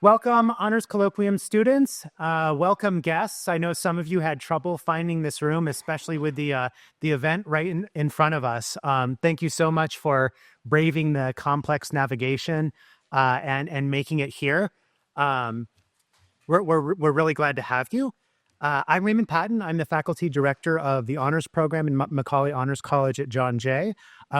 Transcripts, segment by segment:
Welcome, Honors Colloquium students. Welcome, guests. I know some of you had trouble finding this room, especially with the event right in front of us. Thank you so much for braving the complex navigation and making it here. We're really glad to have you. I'm Raymond Patton. I'm the faculty director of the honors program in Macaulay Honors College at John Jay.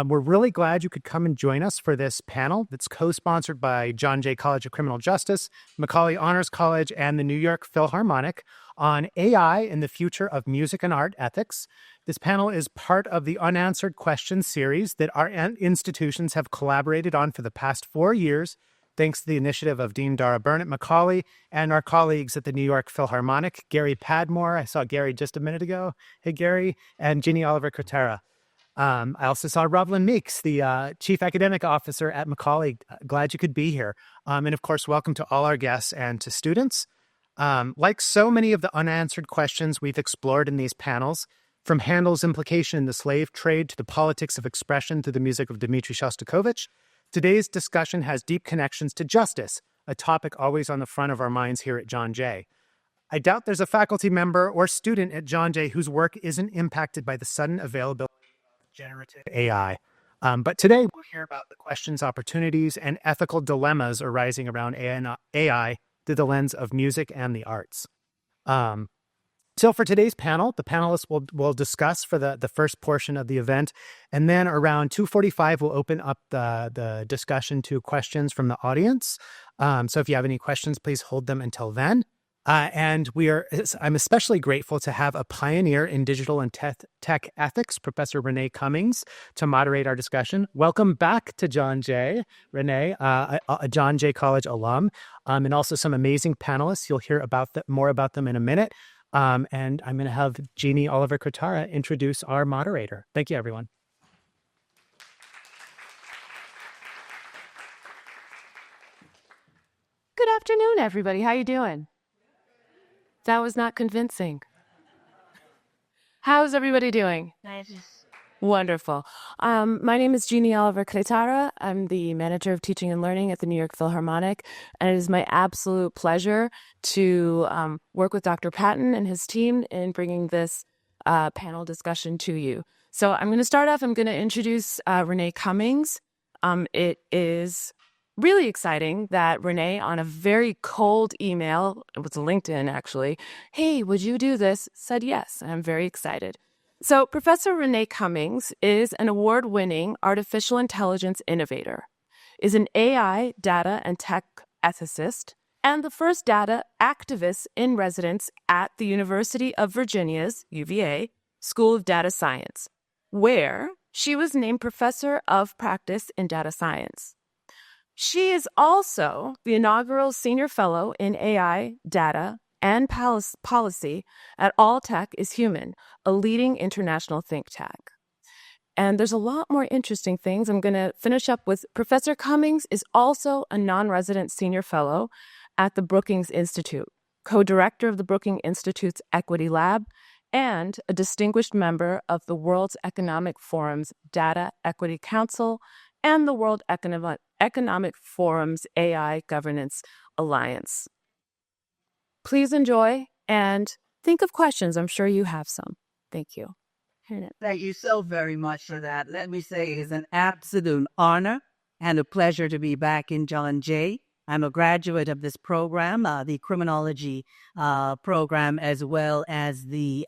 We're really glad you could come and join us for this panel that's co-sponsored by John Jay College of Criminal Justice, Macaulay Honors College, and the New York Philharmonic on AI and the future of music and art ethics. This panel is part of the Unanswered Questions series that our institutions have collaborated on for the past 4 years, thanks to the initiative of Dean Dara Byrne at Macaulay and our colleagues at the New York Philharmonic, Gary Padmore. I saw Gary just a minute ago. Hey, Gary. And Ginny Oliver Cotera. I also saw Roblin Meeks, the Chief Academic Officer at Macaulay. Glad you could be here. And of course, welcome to all our guests and to students. Like so many of the unanswered questions we've explored in these panels, from Handel's implication in the slave trade to the politics of expression through the music of Dmitri Shostakovich, today's discussion has deep connections to justice, a topic always on the front of our minds here at John Jay. I doubt there's a faculty member or student at John Jay whose work isn't impacted by the sudden availability of generative AI. But today we'll hear about the questions, opportunities, and ethical dilemmas arising around AI through the lens of music and the arts. So for today's panel, the panelists will discuss for the first portion of the event, and then around 2:45, we'll open up the discussion to questions from the audience. So if you have any questions, please hold them until then. And I'm especially grateful to have a pioneer in digital and tech ethics, Professor Renee Cummings, to moderate our discussion. Welcome back to John Jay, Renee, a John Jay College alum, and also some amazing panelists. You'll hear more about them in a minute. And I'm going to have Jeannie Oliver Cotara introduce our moderator. Thank you, everyone. Good afternoon, everybody. How you doing? That was not convincing. How's everybody doing? Nice. Wonderful. My name is Jeannie Oliver Cretara. I'm the manager of teaching and learning at the New York Philharmonic, and it is my absolute pleasure to work with Dr. Patton and his team in bringing this panel discussion to you. So I'm going to start off. I'm going to introduce Renee Cummings. It is really exciting that Renee, on a very cold email, it was LinkedIn actually, hey, would you do this? Said yes. And I'm very excited. So Professor Renee Cummings is an award-winning artificial intelligence innovator, is an AI data and tech ethicist, and the first data activist in residence at the University of Virginia's, UVA, School of Data Science, where she was named Professor of Practice in Data Science. She is also the inaugural Senior Fellow in AI, Data, and Policy at All Tech is Human, a leading international think tank. And there's a lot more interesting things. I'm going to finish up with Professor Cummings is also a non-resident senior fellow at the Brookings Institute, co-director of the Brookings Institute's Equity Lab, and a distinguished member of the World Economic Forum's Data Equity Council and the World Economic Forum's AI Governance Alliance. Please enjoy and think of questions. I'm sure you have some. Thank you. Thank you so very much for that. Let me say it is an absolute honor and a pleasure to be back in John Jay. I'm a graduate of this program, the criminology program, as well as the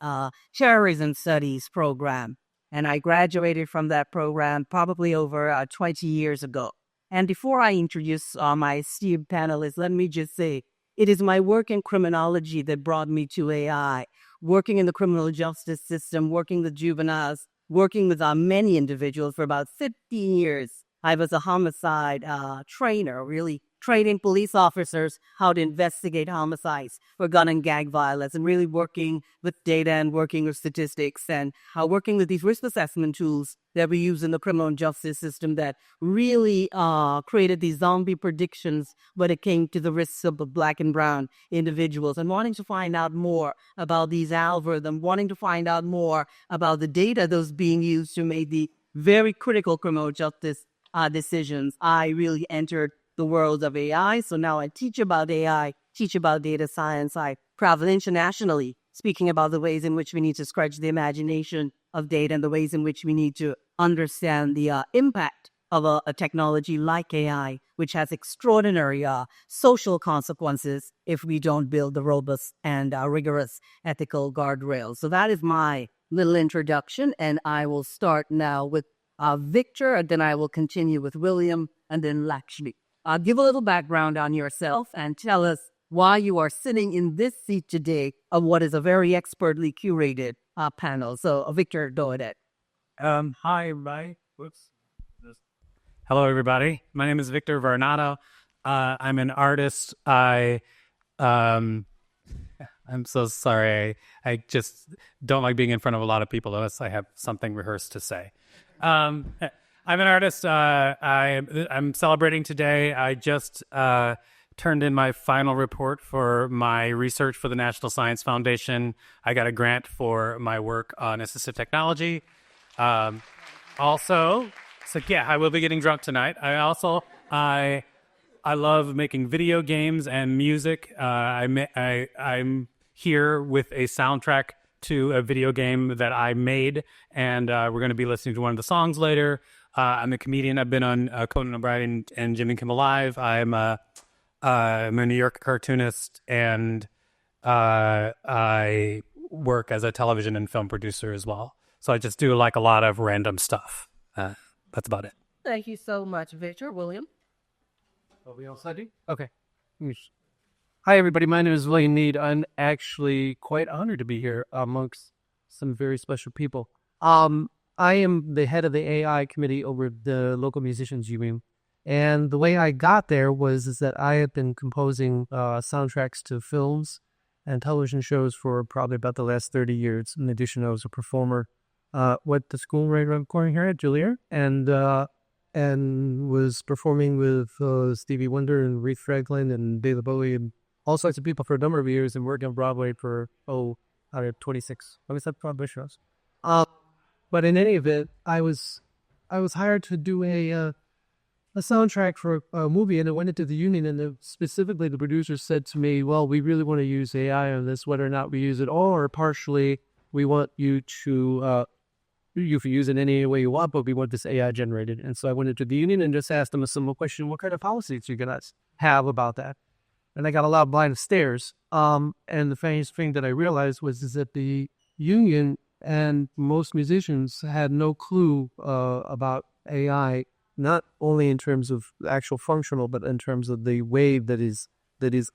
terrorism studies program. And I graduated from that program probably over 20 years ago. And before I introduce my esteemed panelists, let me just say, it is my work in criminology that brought me to AI, working in the criminal justice system, working with juveniles, working with many individuals for about 15 years. I was a homicide trainer, really training police officers how to investigate homicides for gun and gang violence, and really working with data and working with statistics and working with these risk assessment tools that we use in the criminal justice system that really created these zombie predictions when it came to the risks of the Black and brown individuals, and wanting to find out more about these algorithms, wanting to find out more about the data that's being used to make the very critical criminal justice decisions. I really entered the world of AI. So now I teach about AI, teach about data science. I travel internationally, speaking about the ways in which we need to scratch the imagination of data and the ways in which we need to understand the impact of a technology like AI, which has extraordinary social consequences if we don't build the robust and rigorous ethical guardrails. So that is my little introduction, and I will start now with Victor, and then I will continue with William, and then Lakshmi. Give a little background on yourself and tell us why you are sitting in this seat today of what is a very expertly curated panel. So, Victor, go ahead. Hi, everybody. Whoops. Hello, everybody. My name is Victor Varnado. I'm an artist. I'm so sorry. I just don't like being in front of a lot of people unless I have something rehearsed to say. I'm an artist. I'm celebrating today. I just turned in my final report for my research for the National Science Foundation. I got a grant for my work on assistive technology. Also, so yeah, I will be getting drunk tonight. I love making video games and music. I'm here with a soundtrack to a video game that I made, and we're going to be listening to one of the songs later. I'm a comedian. I've been on Conan O'Brien and Jimmy Kimmel Live. I'm a New York cartoonist, and I work as a television and film producer as well. So I just do like a lot of random stuff. That's about it. Thank you so much, Victor. William? Are we all set? Okay. Hi, everybody. My name is William Need. I'm actually quite honored to be here amongst some very special people. I am the head of the AI committee over the local musicians union. And the way I got there is that I have been composing soundtracks to films and television shows for probably about the last 30 years. In addition, I was a performer went to school right around the corner here at Juilliard, and was performing with Stevie Wonder and Aretha Franklin and David Bowie and all sorts of people for a number of years, and worked on Broadway for 26. I was at Broadway shows. But in any event, I was hired to do a soundtrack for a movie, and it went into the union, and specifically the producer said to me, well, we really want to use AI on this, whether or not we use it all or partially. We want you to you can use it any way you want, but we want this AI generated. And so I went into the union and just asked them a simple question: what kind of policies are you gonna have about that? And I got a loud blind of stares. And the funniest thing that I realized is that the union and most musicians had no clue about AI, not only in terms of actual functional, but in terms of the way that is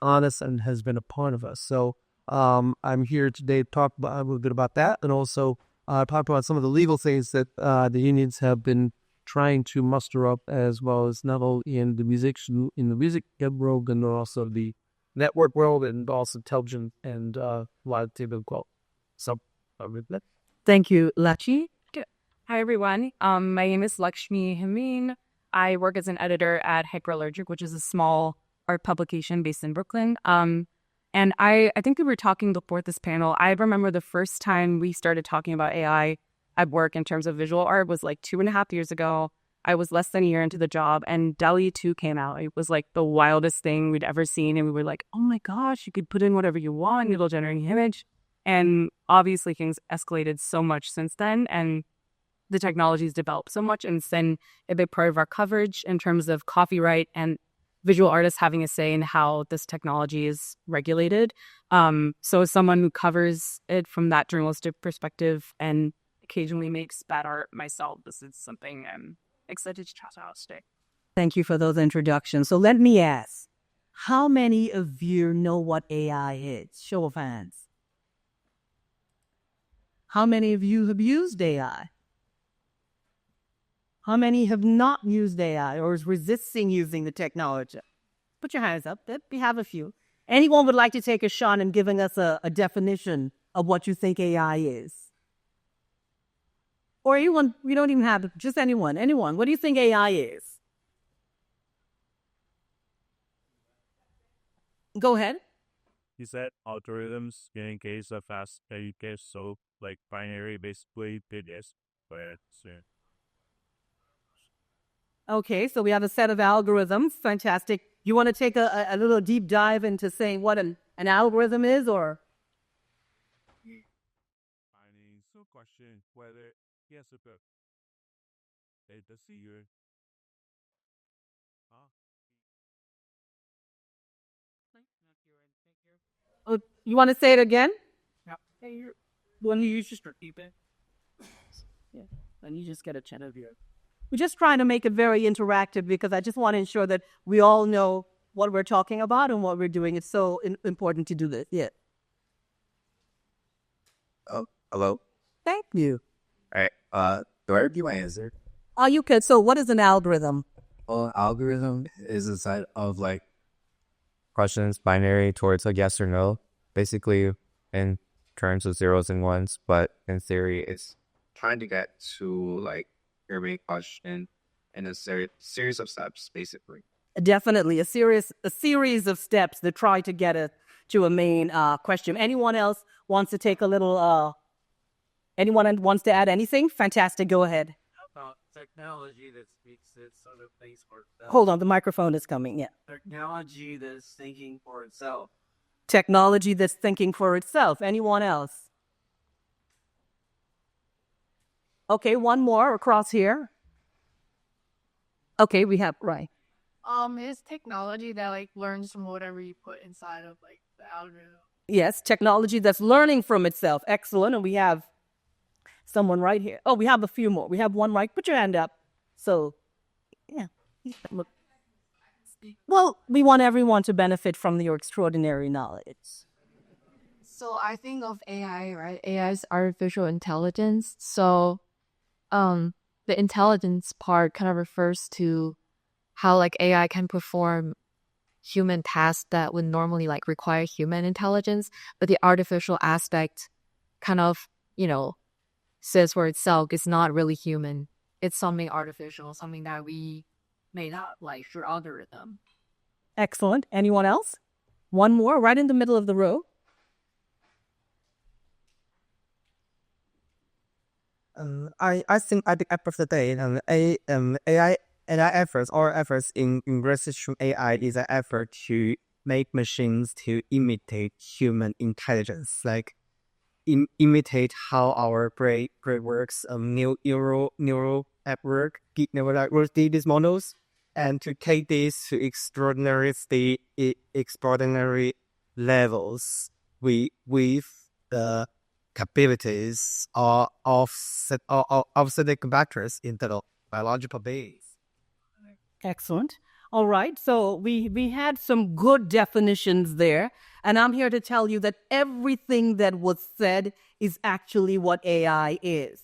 honest and has been a part of us. So I'm here today to talk about, a little bit about that, and also talk about some of the legal things that the unions have been trying to muster up, as well as not only in the music world, and also the network world, and also television and live TV world. So, with that. Thank you, Lachi. Hi, everyone. My name is Lakshmi Himeen. I work as an editor at Hyperallergic, which is a small art publication based in Brooklyn. And I think we were talking before this panel. I remember the first time we started talking about AI at work in terms of visual art was like 2.5 years ago. I was less than a year into the job, and DALL-E 2 came out. It was like the wildest thing we'd ever seen. And we were like, oh my gosh, you could put in whatever you want. It'll generate an image. And obviously things escalated so much since then. And the technology's developed so much. And it's been a big part of our coverage in terms of copyright and visual artists having a say in how this technology is regulated. So as someone who covers it from that journalistic perspective and occasionally makes bad art myself, this is something I'm excited to chat about today. Thank you for those introductions. So let me ask, how many of you know what AI is? Show of hands. How many of you have used AI? How many have not used AI or is resisting using the technology? Put your hands up. We have a few. Anyone would like to take a shot in giving us a definition of what you think AI is? Or anyone, we don't even have, just anyone. What do you think AI is? Go ahead. You said algorithms in case of fast case, so like binary basically it is. But Okay, so we have a set of algorithms. Fantastic. You want to take a little deep dive into saying what an algorithm is, or? Finding so question whether yes or no. The seer. Huh? You want to say it again? When you just repeat it. Yeah, and you just get a chance of here. We're just trying to make it very interactive because I just want to ensure that we all know what we're talking about and what we're doing. It's so important to do this. Yeah. Oh, hello. Thank you. All right. Do I review my answer? Oh, you could. So what is an algorithm? Well, algorithm is a set of like questions binary towards a yes or no, basically in terms of zeros and ones, but in theory, it's trying to get to like your main question in a series of steps, basically. Definitely a series of steps that try to get to a main question. Anyone else wants to take a little? Anyone wants to add anything? Fantastic. Go ahead. How about technology that speaks its other things for itself? Hold on, the microphone is coming. Yeah. Technology that's thinking for itself. Technology that's thinking for itself. Anyone else? Okay, one more across here. Okay, we have right. It's technology that like learns from whatever you put inside of like the algorithm. Yes, technology that's learning from itself. Excellent. And we have someone right here. Oh, we have a few more. We have one right. Put your hand up. So, yeah. Look. Well, we want everyone to benefit from your extraordinary knowledge. So I think of AI, right? AI is artificial intelligence. So, the intelligence part kind of refers to how like AI can perform human tasks that would normally like require human intelligence, but the artificial aspect kind of, says for itself it's not really human. It's something artificial, something that we made up like through algorithm. Excellent. Anyone else? One more right in the middle of the row. I think at the end of the day, AI efforts or efforts in research from AI is an effort to make machines to imitate human intelligence, like imitate how our brain works, neural network, deep neural network, these models, and to take this to extraordinary levels with the capabilities of semiconductors in the biological base. Excellent. All right. So we had some good definitions there. And I'm here to tell you that everything that was said is actually what AI is.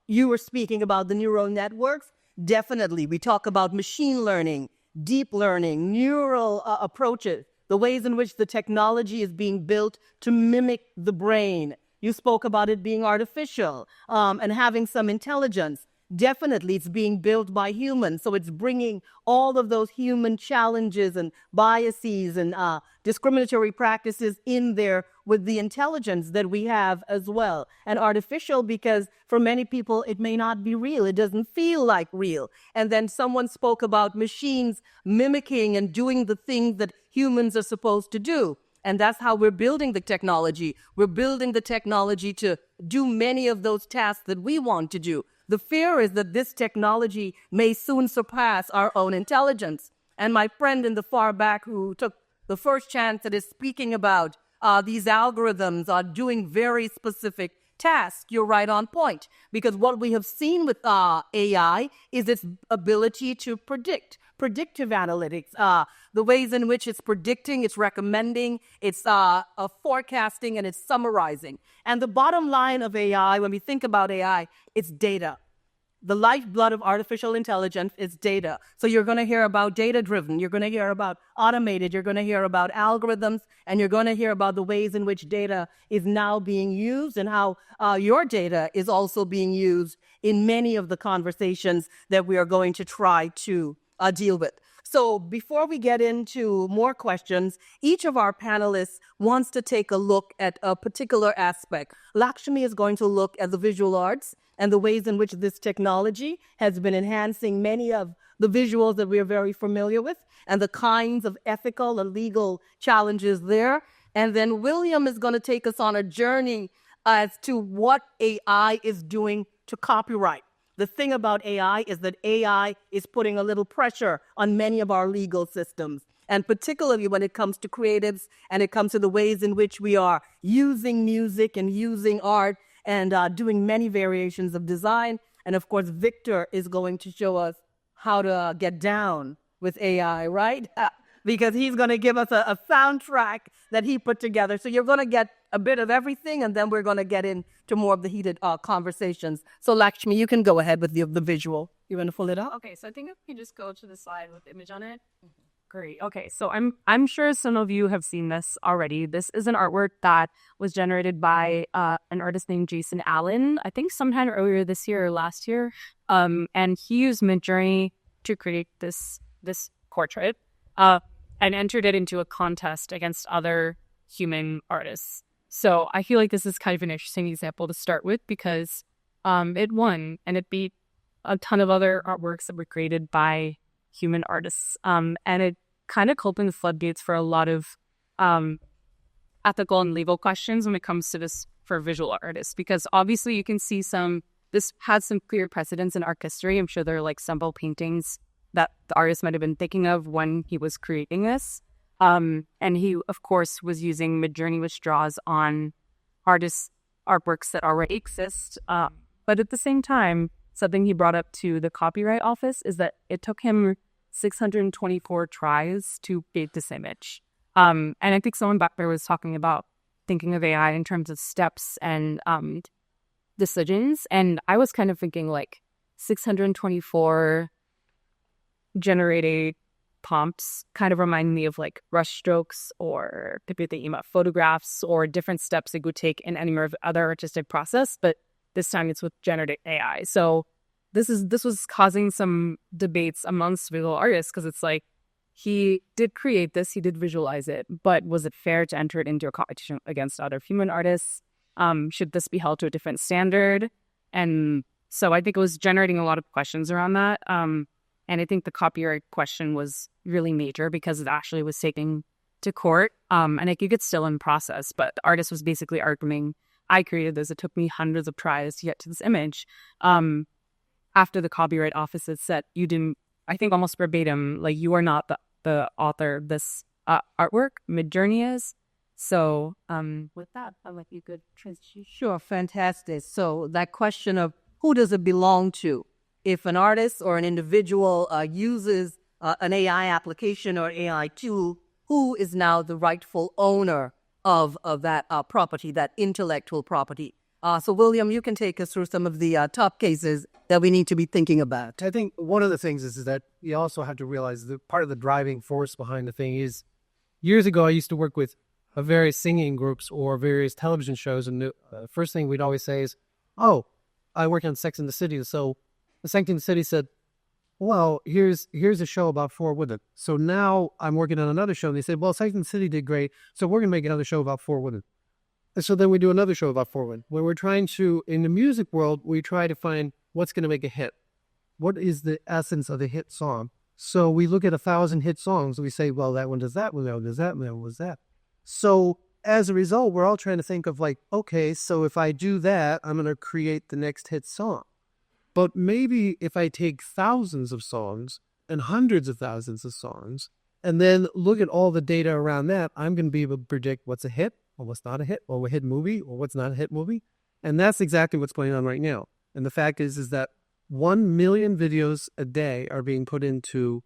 You were speaking about the neural networks. Definitely. We talk about machine learning, deep learning, neural approaches, the ways in which the technology is being built to mimic the brain. You spoke about it being artificial and having some intelligence. Definitely, it's being built by humans. So it's bringing all of those human challenges and biases and discriminatory practices in there with the intelligence that we have as well. And artificial because for many people, it may not be real. It doesn't feel like real. And then someone spoke about machines mimicking and doing the things that humans are supposed to do. And that's how we're building the technology. We're building the technology to do many of those tasks that we want to do. The fear is that this technology may soon surpass our own intelligence. And my friend in the far back who took the first chance at speaking about these algorithms are doing very specific tasks. You're right on point. Because what we have seen with AI is its ability to predictive analytics, the ways in which it's predicting, it's recommending, it's forecasting, and it's summarizing. And the bottom line of AI, when we think about AI, it's data. The lifeblood of artificial intelligence is data. So you're going to hear about data-driven, you're going to hear about automated, you're going to hear about algorithms, and you're going to hear about the ways in which data is now being used and how your data is also being used in many of the conversations that we are going to try to deal with. So before we get into more questions, each of our panelists wants to take a look at a particular aspect. Lakshmi is going to look at the visual arts and the ways in which this technology has been enhancing many of the visuals that we are very familiar with and the kinds of ethical and legal challenges there. And then William is going to take us on a journey as to what AI is doing to copyright. The thing about AI is that AI is putting a little pressure on many of our legal systems, and particularly when it comes to creatives and it comes to the ways in which we are using music and using art and doing many variations of design. And of course, Victor is going to show us how to get down with AI, right? Because he's going to give us a soundtrack that he put together. So you're going to get a bit of everything, and then we're going to get into more of the heated conversations. So Lakshmi, you can go ahead with the visual. You want to pull it up? Okay, so I think if you just go to the slide with the image on it. Great. Okay, so I'm sure some of you have seen this already. This is an artwork that was generated by an artist named Jason Allen, I think sometime earlier this year or last year. And he used Midjourney to create this portrait and entered it into a contest against other human artists. So I feel like this is kind of an interesting example to start with because it won and it beat a ton of other artworks that were created by human artists. And it kind of opened the floodgates for a lot of ethical and legal questions when it comes to this for visual artists. Because obviously you can see this had some clear precedents in art history. I'm sure there are like sample paintings that the artist might have been thinking of when he was creating this. And he, of course, was using Midjourney, which draws on artists' artworks that already exist. But at the same time, something he brought up to the Copyright Office is that it took him 624 tries to create this image. And I think someone back there was talking about thinking of AI in terms of steps and decisions. And I was kind of thinking like 624 generated prompts kind of remind me of like brush strokes or maybe thinking about photographs or different steps it would take in any other artistic process. But this time it's with generative AI. So this was causing some debates amongst visual artists because it's like he did create this, he did visualize it, but was it fair to enter it into a competition against other human artists? Should this be held to a different standard? And so I think it was generating a lot of questions around that. And I think the copyright question was really major because it actually was taken to court. And I think it's still in process, but the artist was basically arguing, I created this. It took me hundreds of tries to get to this image. After the Copyright Office had said, you didn't, I think almost verbatim, like you are not the author of this artwork, Midjourney is. So with that, I'd like you could transition. Sure, fantastic. So that question of who does it belong to? If an artist or an individual uses an AI application or AI tool, who is now the rightful owner of that property, that intellectual property? So, William, you can take us through some of the top cases that we need to be thinking about. I think one of the things is that you also have to realize that part of the driving force behind the thing is years ago, I used to work with various singing groups or various television shows. And the first thing we'd always say is, oh, I work on Sex and the City. So the Sex and the City said, well, here's a show about four women. So now I'm working on another show. And they said, well, Sex and the City did great. So we're going to make another show about four women. And so then we do another show about four women. When we're trying to, in the music world, we try to find what's going to make a hit. What is the essence of the hit song? So we look at 1,000 hit songs. And we say, well, that one does that, well, that one does that, and that one does that. So as a result, we're all trying to think of like, okay, so if I do that, I'm going to create the next hit song. But maybe if I take thousands of songs and hundreds of thousands of songs and then look at all the data around that, I'm going to be able to predict what's a hit or what's not a hit or a hit movie or what's not a hit movie. And that's exactly what's going on right now. And the fact is that 1 million videos a day are being put into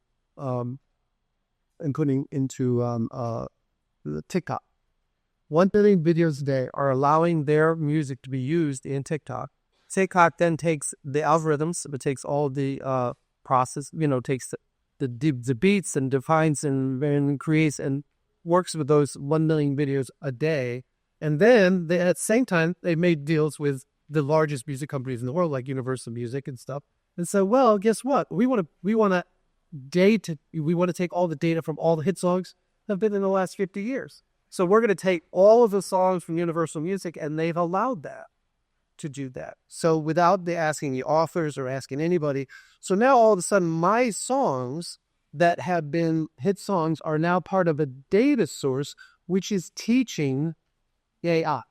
TikTok. 1 billion videos a day are allowing their music to be used in TikTok. TikTok then takes the algorithms, it takes all the process, takes the beats and defines and creates and works with those 1 million videos a day. And then at the same time, they made deals with the largest music companies in the world, like Universal Music and stuff. And so, well, guess what? We want to we want to take all the data from all the hit songs that have been in the last 50 years. So we're going to take all of the songs from Universal Music, and they've allowed that to do that. So without asking the authors or asking anybody. So now all of a sudden my songs that have been hit songs are now part of a data source, which is teaching AI.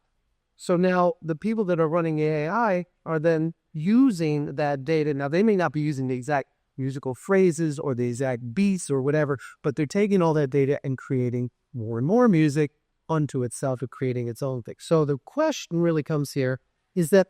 So now the people that are running AI are then using that data. Now they may not be using the exact musical phrases or the exact beats or whatever, but they're taking all that data and creating more and more music unto itself and creating its own thing. So the question really comes here is that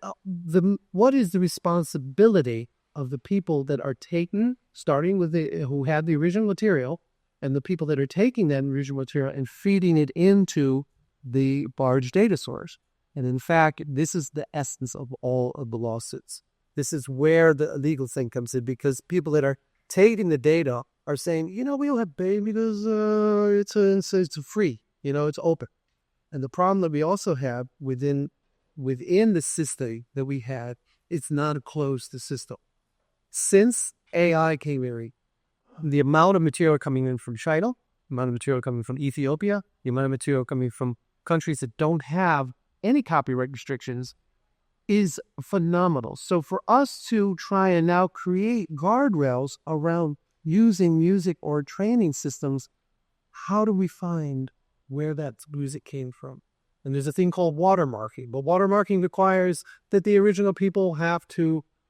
what is the responsibility of the people that are taking, starting with who had the original material, and the people that are taking that original material and feeding it into the large data source? And in fact, this is the essence of all of the lawsuits. This is where the legal thing comes in, because people that are taking the data are saying, we don't have pay because it's free, it's open. And the problem that we also have within the system that we had, it's not a closed system. Since AI came in, the amount of material coming in from China, the amount of material coming from Ethiopia, the amount of material coming from countries that don't have any copyright restrictions is phenomenal. So for us to try and now create guardrails around using music or training systems, how do we find where that music came from? And there's a thing called watermarking. But watermarking requires that the original people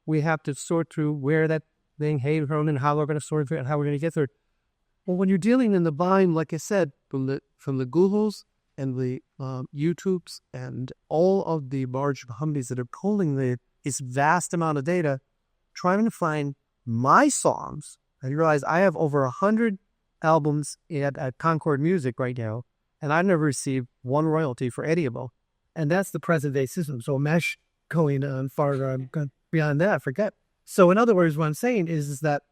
we have to sort through where that thing came from and how we're going to sort through it and how we're going to get through it. Well, when you're dealing in the volume, like I said, from the Googles and the YouTubes and all of the large companies that are pulling this vast amount of data, trying to find my songs. I realize I have over 100 albums at Concord Music right now, and I've never received one royalty for any of them. And that's the present day system. So mesh going on far beyond that, forget. So in other words, what I'm saying is that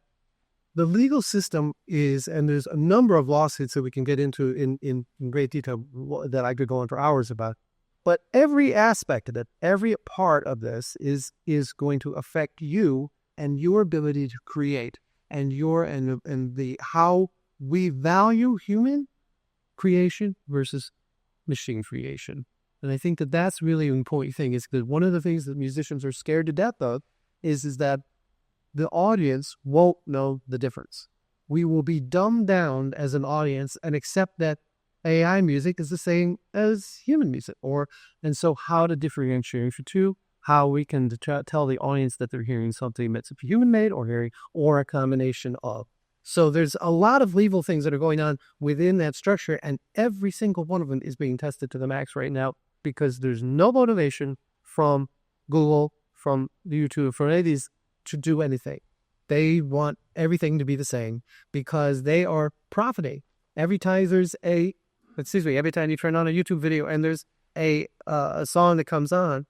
the legal system is, and there's a number of lawsuits that we can get into in great detail that I could go on for hours about. But every aspect of it, every part of this is going to affect you and your ability to create and how we value human creation versus machine creation. And I think that that's really an important thing, is that one of the things that musicians are scared to death of is that the audience won't know the difference. We will be dumbed down as an audience and accept that AI music is the same as human music. And so how to differentiate the two, how we can tell the audience that they're hearing something that's human-made or a combination of. So there's a lot of legal things that are going on within that structure, and every single one of them is being tested to the max right now, because there's no motivation from Google, from YouTube, from any of these to do anything. They want everything to be the same because they are profiting. Every time you turn on a YouTube video and there's a song that comes on,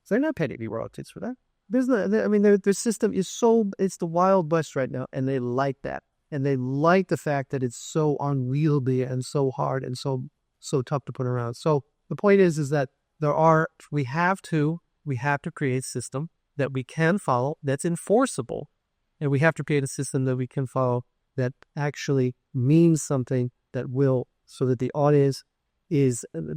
so they're not paying any royalties for that. Their system is it's the Wild West right now, and they like that. And they like the fact that it's so unwieldy and so hard and so tough to put around. So the point is that we have to create a system that we can follow, that's enforceable, and we have to create a system that we can follow that actually means something that will, so that the audience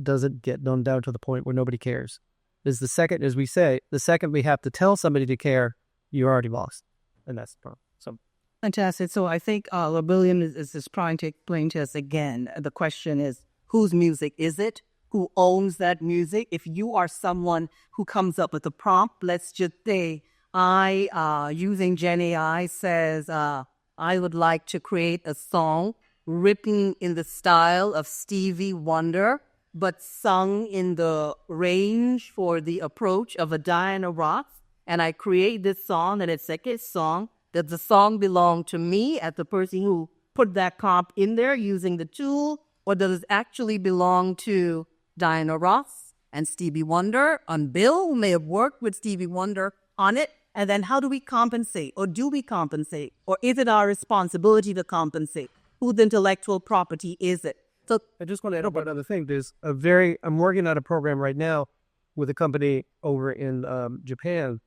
doesn't get dumbed down to the point where nobody cares. Is the second, as we say, the second we have to tell somebody to care, you're already lost, and that's the problem. So. Fantastic. So I think William is trying to explain to us again. The question is, whose music is it? Who owns that music? If you are someone who comes up with a prompt, let's just say using Gen AI says, I would like to create a song written in the style of Stevie Wonder, but sung in the range for the approach of a Diana Ross. And I create this song, and it's like a song. Does the song belong to me as the person who put that comp in there using the tool? Or does it actually belong to Diana Ross and Stevie Wonder and Bill, who may have worked with Stevie Wonder on it? And then how do we compensate? Or do we compensate? Or is it our responsibility to compensate? Whose intellectual property is it? So I just want to add up another thing. I'm working on a program right now with a company over in Japan.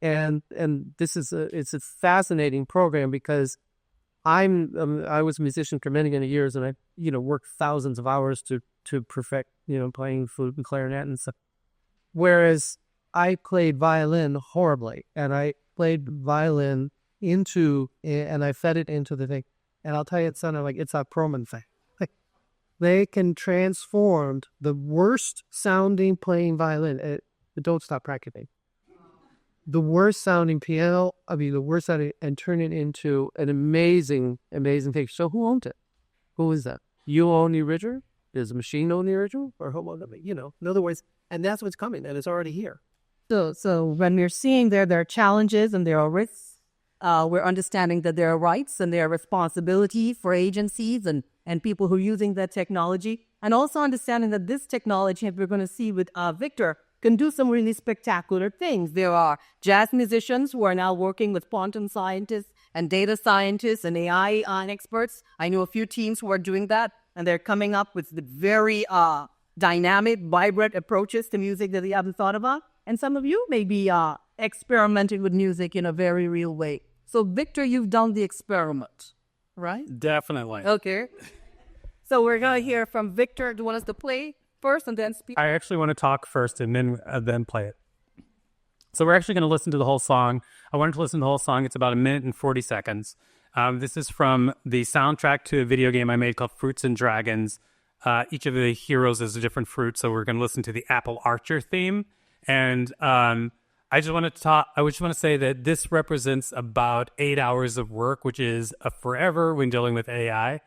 And this is it's a fascinating program because I was a musician for many years, and I worked thousands of hours to perfect playing flute and clarinet and stuff. Whereas I played violin horribly, and I played violin and I fed it into the thing, and I'll tell you, it sounded like it's a Perlman thing. Like they can transform the worst sounding playing violin. Don't stop practicing. The worst sounding piano, the worst sounding, and turn it into an amazing thing. So who owned it? Who is that? You own the original? Does the machine own the original? Or who owned it? In other words, and that's what's coming, and it's already here. So when we're seeing there are challenges and there are risks, we're understanding that there are rights and there are responsibility for agencies and people who are using that technology, and also understanding that this technology, as we're going to see with Victor, can do some really spectacular things. There are jazz musicians who are now working with quantum scientists and data scientists and AI experts. I know a few teams who are doing that, and they're coming up with the very dynamic, vibrant approaches to music that they haven't thought about. And some of you may be experimenting with music in a very real way. So, Victor, you've done the experiment, right? Definitely. Okay. So we're going to hear from Victor. Do you want us to play first and then speak? I actually want to talk first and then play it. So we're actually going to listen to the whole song. I wanted to listen to the whole song. It's about 1 minute and 40 seconds. This is from the soundtrack to a video game I made called Fruits and Dragons. Each of the heroes is a different fruit, so we're going to listen to the Apple Archer theme. And I just want to say that this represents about 8 hours of work, which is a forever when dealing with AI.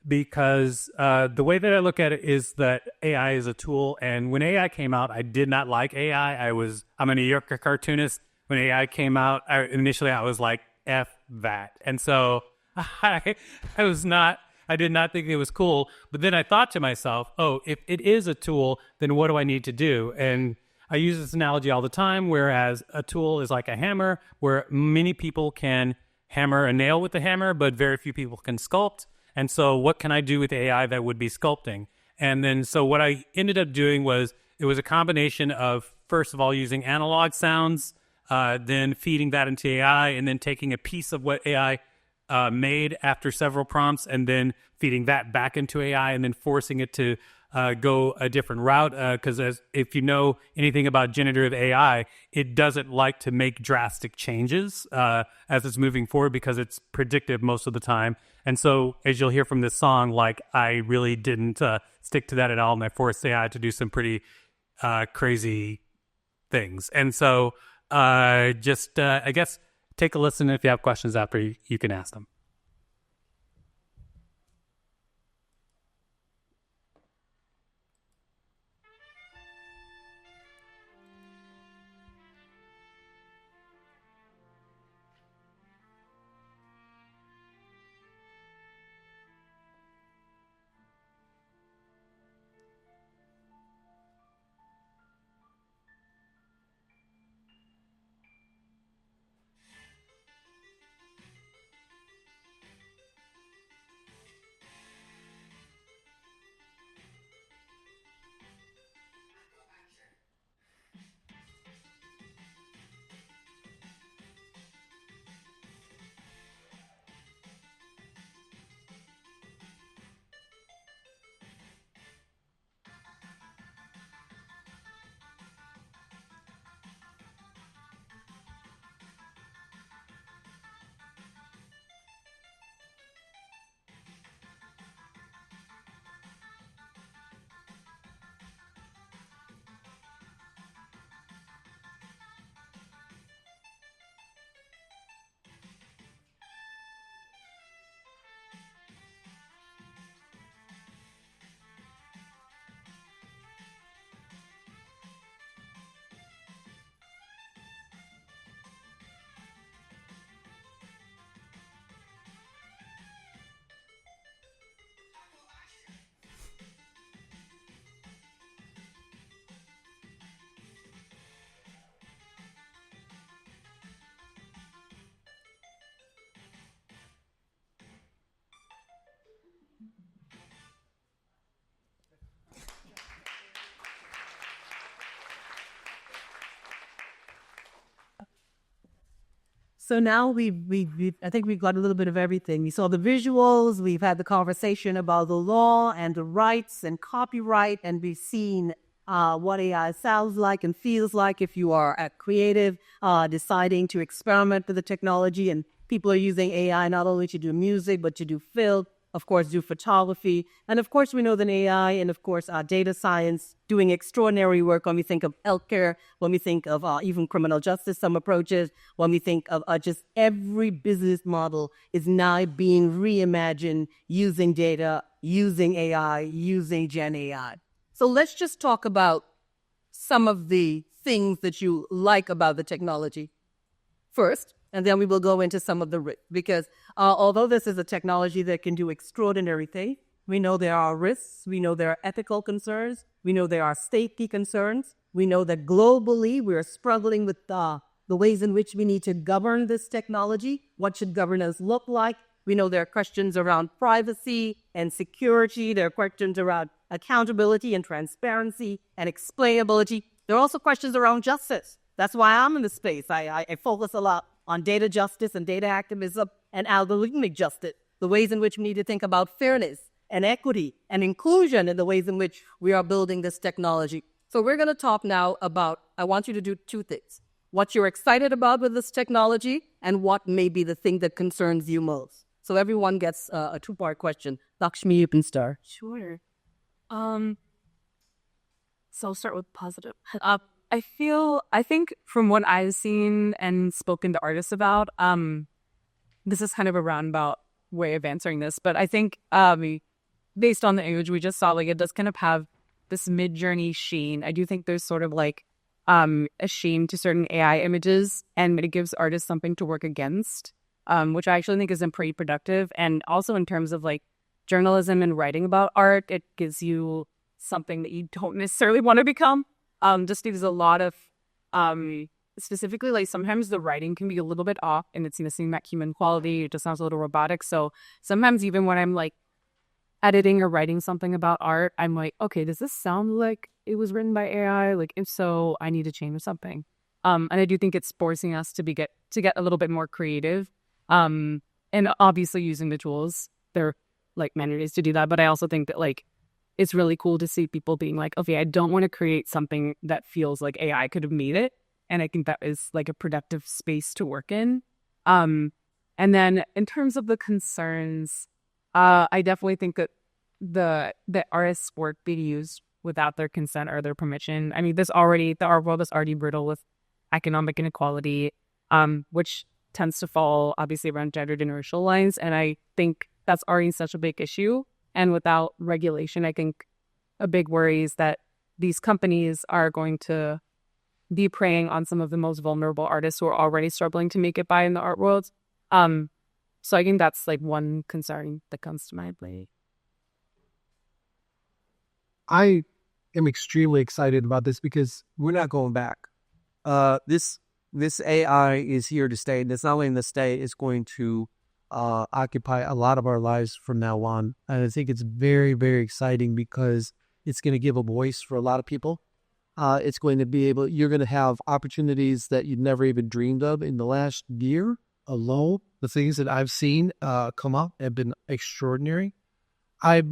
Because the way that I look at it is that AI is a tool, and when AI came out, I did not like AI. I'm a New Yorker cartoonist. When AI came out, initially I was like, F that. And so I did not think it was cool. But then I thought to myself, oh, if it is a tool, then what do I need to do? And I use this analogy all the time, whereas a tool is like a hammer, where many people can hammer a nail with the hammer, but very few people can sculpt. And so what can I do with AI that would be sculpting? And then so what I ended up doing was, it was a combination of, first of all, using analog sounds, then feeding that into AI, and then taking a piece of what AI made after several prompts, and then feeding that back into AI, and then forcing it to go a different route. Because if you know anything about generative AI, it doesn't like to make drastic changes as it's moving forward, because it's predictive most of the time. And so, as you'll hear from this song, like, I really didn't stick to that at all, and I forced AI to do some pretty crazy things. And so, I guess, take a listen. If you have questions after, you can ask them. So now I think we've got a little bit of everything. We saw the visuals, we've had the conversation about the law and the rights and copyright, and we've seen what AI sounds like and feels like if you are a creative deciding to experiment with the technology. And people are using AI not only to do music, but to do film, of course, do photography. And of course, we know that AI and of course, data science doing extraordinary work when we think of healthcare, when we think of even criminal justice, some approaches, when we think of just every business model is now being reimagined using data, using AI, using Gen AI. So let's just talk about some of the things that you like about the technology first, and then we will go into some of the risks. Because although this is a technology that can do extraordinary things, we know there are risks, we know there are ethical concerns, we know there are safety concerns, we know that globally we're struggling with the ways in which we need to govern this technology. What should governance look like? We know there are questions around privacy and security. There are questions around accountability and transparency and explainability. There are also questions around justice. That's why I'm in the space. I focus a lot on data justice and data activism and algorithmic justice, the ways in which we need to think about fairness and equity and inclusion in the ways in which we are building this technology. So we're going to talk now about, I want you to do two things: what you're excited about with this technology and what may be the thing that concerns you most. So everyone gets a two-part question. Lakshmi, you can start. Sure. So I'll start with positive. I think from what I've seen and spoken to artists about, this is kind of a roundabout way of answering this, but I think based on the image we just saw, like it does kind of have this mid-journey sheen. I do think there's sort of like a sheen to certain AI images, and it gives artists something to work against, which I actually think is pretty productive. And also in terms of like journalism and writing about art, it gives you something that you don't necessarily want to become. Just because a lot of, specifically, like sometimes the writing can be a little bit off and it's missing that human quality. It just sounds a little robotic. So sometimes even when I'm like editing or writing something about art, I'm like, okay, does this sound like it was written by AI? Like, if so, I need to change something. And I do think it's forcing us to get a little bit more creative. And obviously using the tools, there are like many ways to do that. But I also think that like it's really cool to see people being like, okay, I don't want to create something that feels like AI could have made it. And I think that is like a productive space to work in. And then in terms of the concerns, I definitely think that the artist's work being used without their consent or their permission. I mean, the art world is already brittle with economic inequality, which tends to fall obviously around gendered and racial lines. And I think that's already such a big issue. And without regulation, I think a big worry is that these companies are going to be preying on some of the most vulnerable artists who are already struggling to make it by in the art world. So I think that's like one concern that comes to mind. I am extremely excited about this because we're not going back. This AI is here to stay. And it's not only in the stay, it's going to occupy a lot of our lives from now on. And I think it's very, very exciting because it's going to give a voice for a lot of people. It's going to be you're going to have opportunities that you'd never even dreamed of. In the last year alone, the things that I've seen come up have been extraordinary. I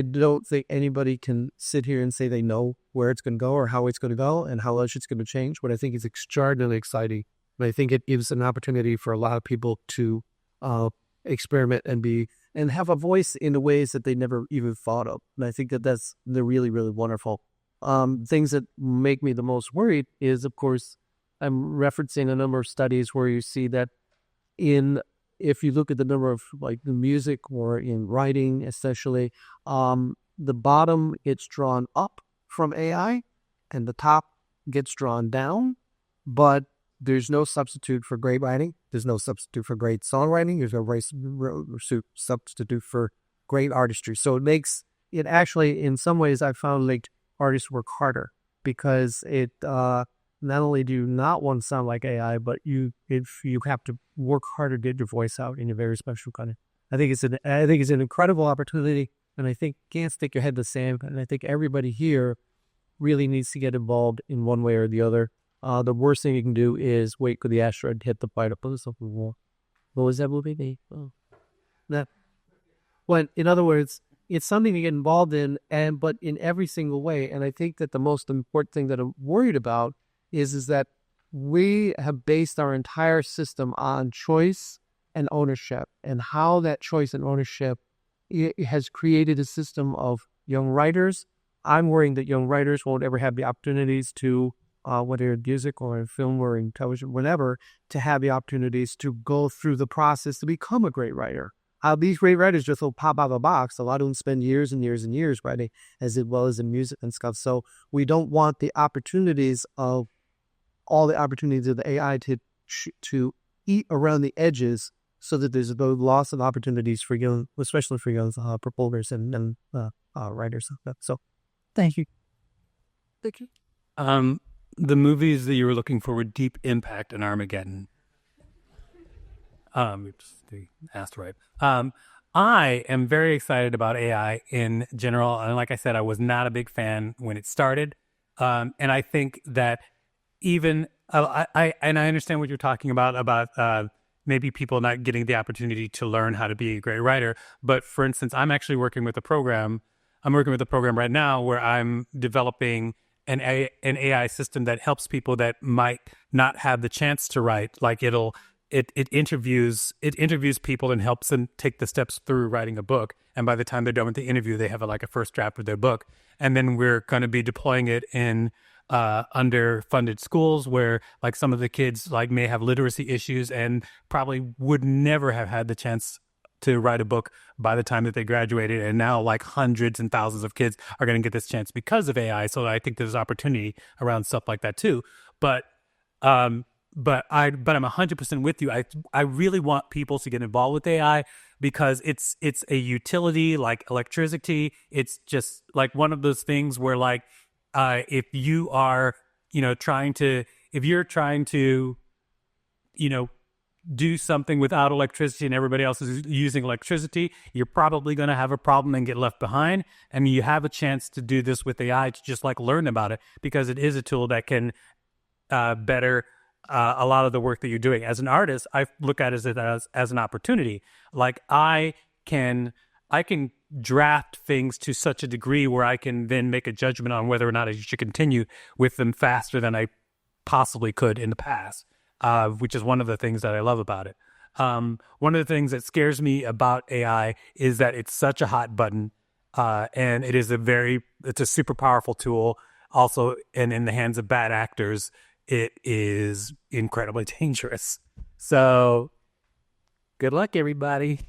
don't think anybody can sit here and say they know where it's going to go or how it's going to go and how much it's going to change. But I think it's extraordinarily exciting. But I think it gives an opportunity for a lot of people to experiment and have a voice in the ways that they never even thought of. And I think that's really, really wonderful. Things that make me the most worried is, of course, I'm referencing a number of studies where you see that if you look at the number of like the music or in writing, especially, the bottom gets drawn up from AI and the top gets drawn down, but there's no substitute for great writing. There's no substitute for great songwriting. There's no substitute for great artistry. So it actually, in some ways, I found like artists work harder because it not only do you not want to sound like AI, but you have to work harder to get your voice out in a very special kind of. I think it's an incredible opportunity, and I think you can't stick your head in the sand. And I think everybody here really needs to get involved in one way or the other. the worst thing you can do is wait for the asteroid to hit the planet. What was that movie? That. But in other words, it's something to get involved in, but in every single way. And I think that the most important thing that I'm worried about is that we have based our entire system on choice and ownership, and how that choice and ownership has created a system of young writers. I'm worrying that young writers won't ever have the opportunities to, whether in music or in film or in television, whatever, to have the opportunities to go through the process to become a great writer. These great writers just will pop out of the box. A lot of them spend years and years and years writing, as well as in music and stuff. So we don't want the opportunities of all the opportunities of the AI to eat around the edges, so that there's no loss of opportunities for young, especially for young proposers and writers. So, thank you. Thank you. The movies that you were looking for were Deep Impact and Armageddon. The asteroid. I am very excited about AI in general, and like I said, I was not a big fan when it started, and I think that even I understand what you're talking about maybe people not getting the opportunity to learn how to be a great writer. But for instance, I'm actually working with a program. I'm working with a program right now where I'm developing an AI system that helps people that might not have the chance to write. Like it interviews people and helps them take the steps through writing a book. And by the time they're done with the interview, they have a first draft of their book. And then we're going to be deploying it in underfunded schools where some of the kids may have literacy issues and probably would never have had the chance to write a book by the time that they graduated. And now hundreds and thousands of kids are going to get this chance because of AI. So I think there's opportunity around stuff like that too. But I'm 100% with you. I really want people to get involved with AI because it's a utility like electricity. It's just one of those things where if you are trying to do something without electricity and everybody else is using electricity, you're probably going to have a problem and get left behind. And you have a chance to do this with AI to just learn about it, because it is a tool that can better a lot of the work that you're doing. As an artist, I look at it as an opportunity. I can draft things to such a degree where I can then make a judgment on whether or not I should continue with them faster than I possibly could in the past, which is one of the things that I love about it. One of the things that scares me about AI is that it's such a hot button, and it's a super powerful tool. Also, and in the hands of bad actors, it is incredibly dangerous. So, good luck, everybody.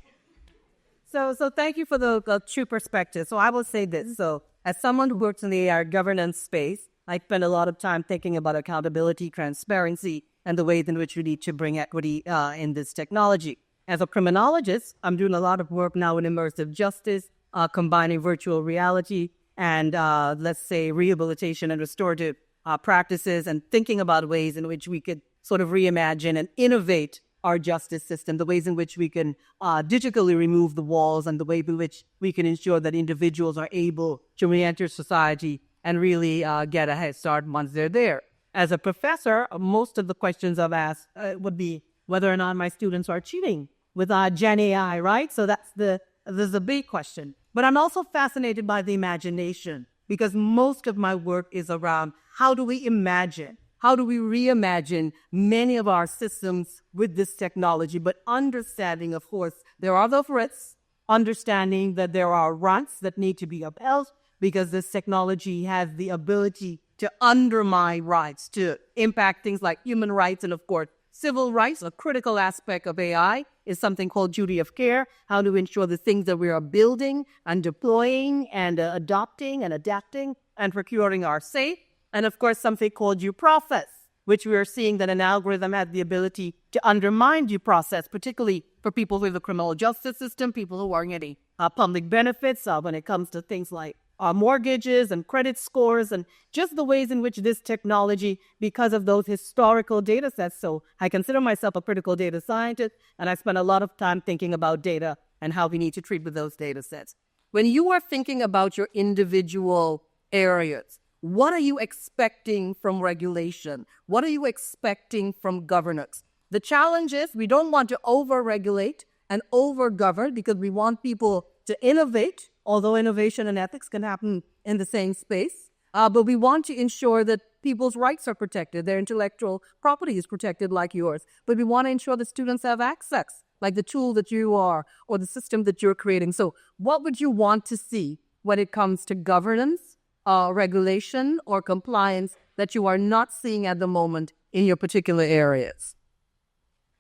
So thank you for the true perspective. So I will say this. So as someone who works in the AI governance space, I spend a lot of time thinking about accountability, transparency, and the ways in which we need to bring equity in this technology. As a criminologist, I'm doing a lot of work now in immersive justice, combining virtual reality and, let's say, rehabilitation and restorative practices, and thinking about ways in which we could sort of reimagine and innovate our justice system, the ways in which we can digitally remove the walls, and the way in which we can ensure that individuals are able to re-enter society and really get a head start once they're there. As a professor, most of the questions I've asked would be whether or not my students are cheating with Gen AI, right? So there's a big question. But I'm also fascinated by the imagination, because most of my work is around how do we imagine? How do we reimagine many of our systems with this technology? But understanding, of course, there are the risks, understanding that there are rights that need to be upheld, because this technology has the ability to undermine rights, to impact things like human rights and, of course, civil rights. A critical aspect of AI is something called duty of care, how to ensure the things that we are building and deploying and adopting and adapting and procuring are safe. And of course, something called due process, which we are seeing that an algorithm has the ability to undermine due process, particularly for people with the criminal justice system, people who are getting public benefits when it comes to things like mortgages and credit scores, and just the ways in which this technology, because of those historical data sets. So I consider myself a critical data scientist, and I spend a lot of time thinking about data and how we need to treat with those data sets. When you are thinking about your individual areas, What are you expecting from regulation? What are you expecting from governance? The challenge is we don't want to over-regulate and over-govern because we want people to innovate, although innovation and ethics can happen in the same space. But we want to ensure that people's rights are protected, their intellectual property is protected like yours. But we want to ensure that students have access, like the tool that you are or the system that you're creating. So what would you want to see when it comes to governance, regulation, or compliance that you are not seeing at the moment in your particular areas?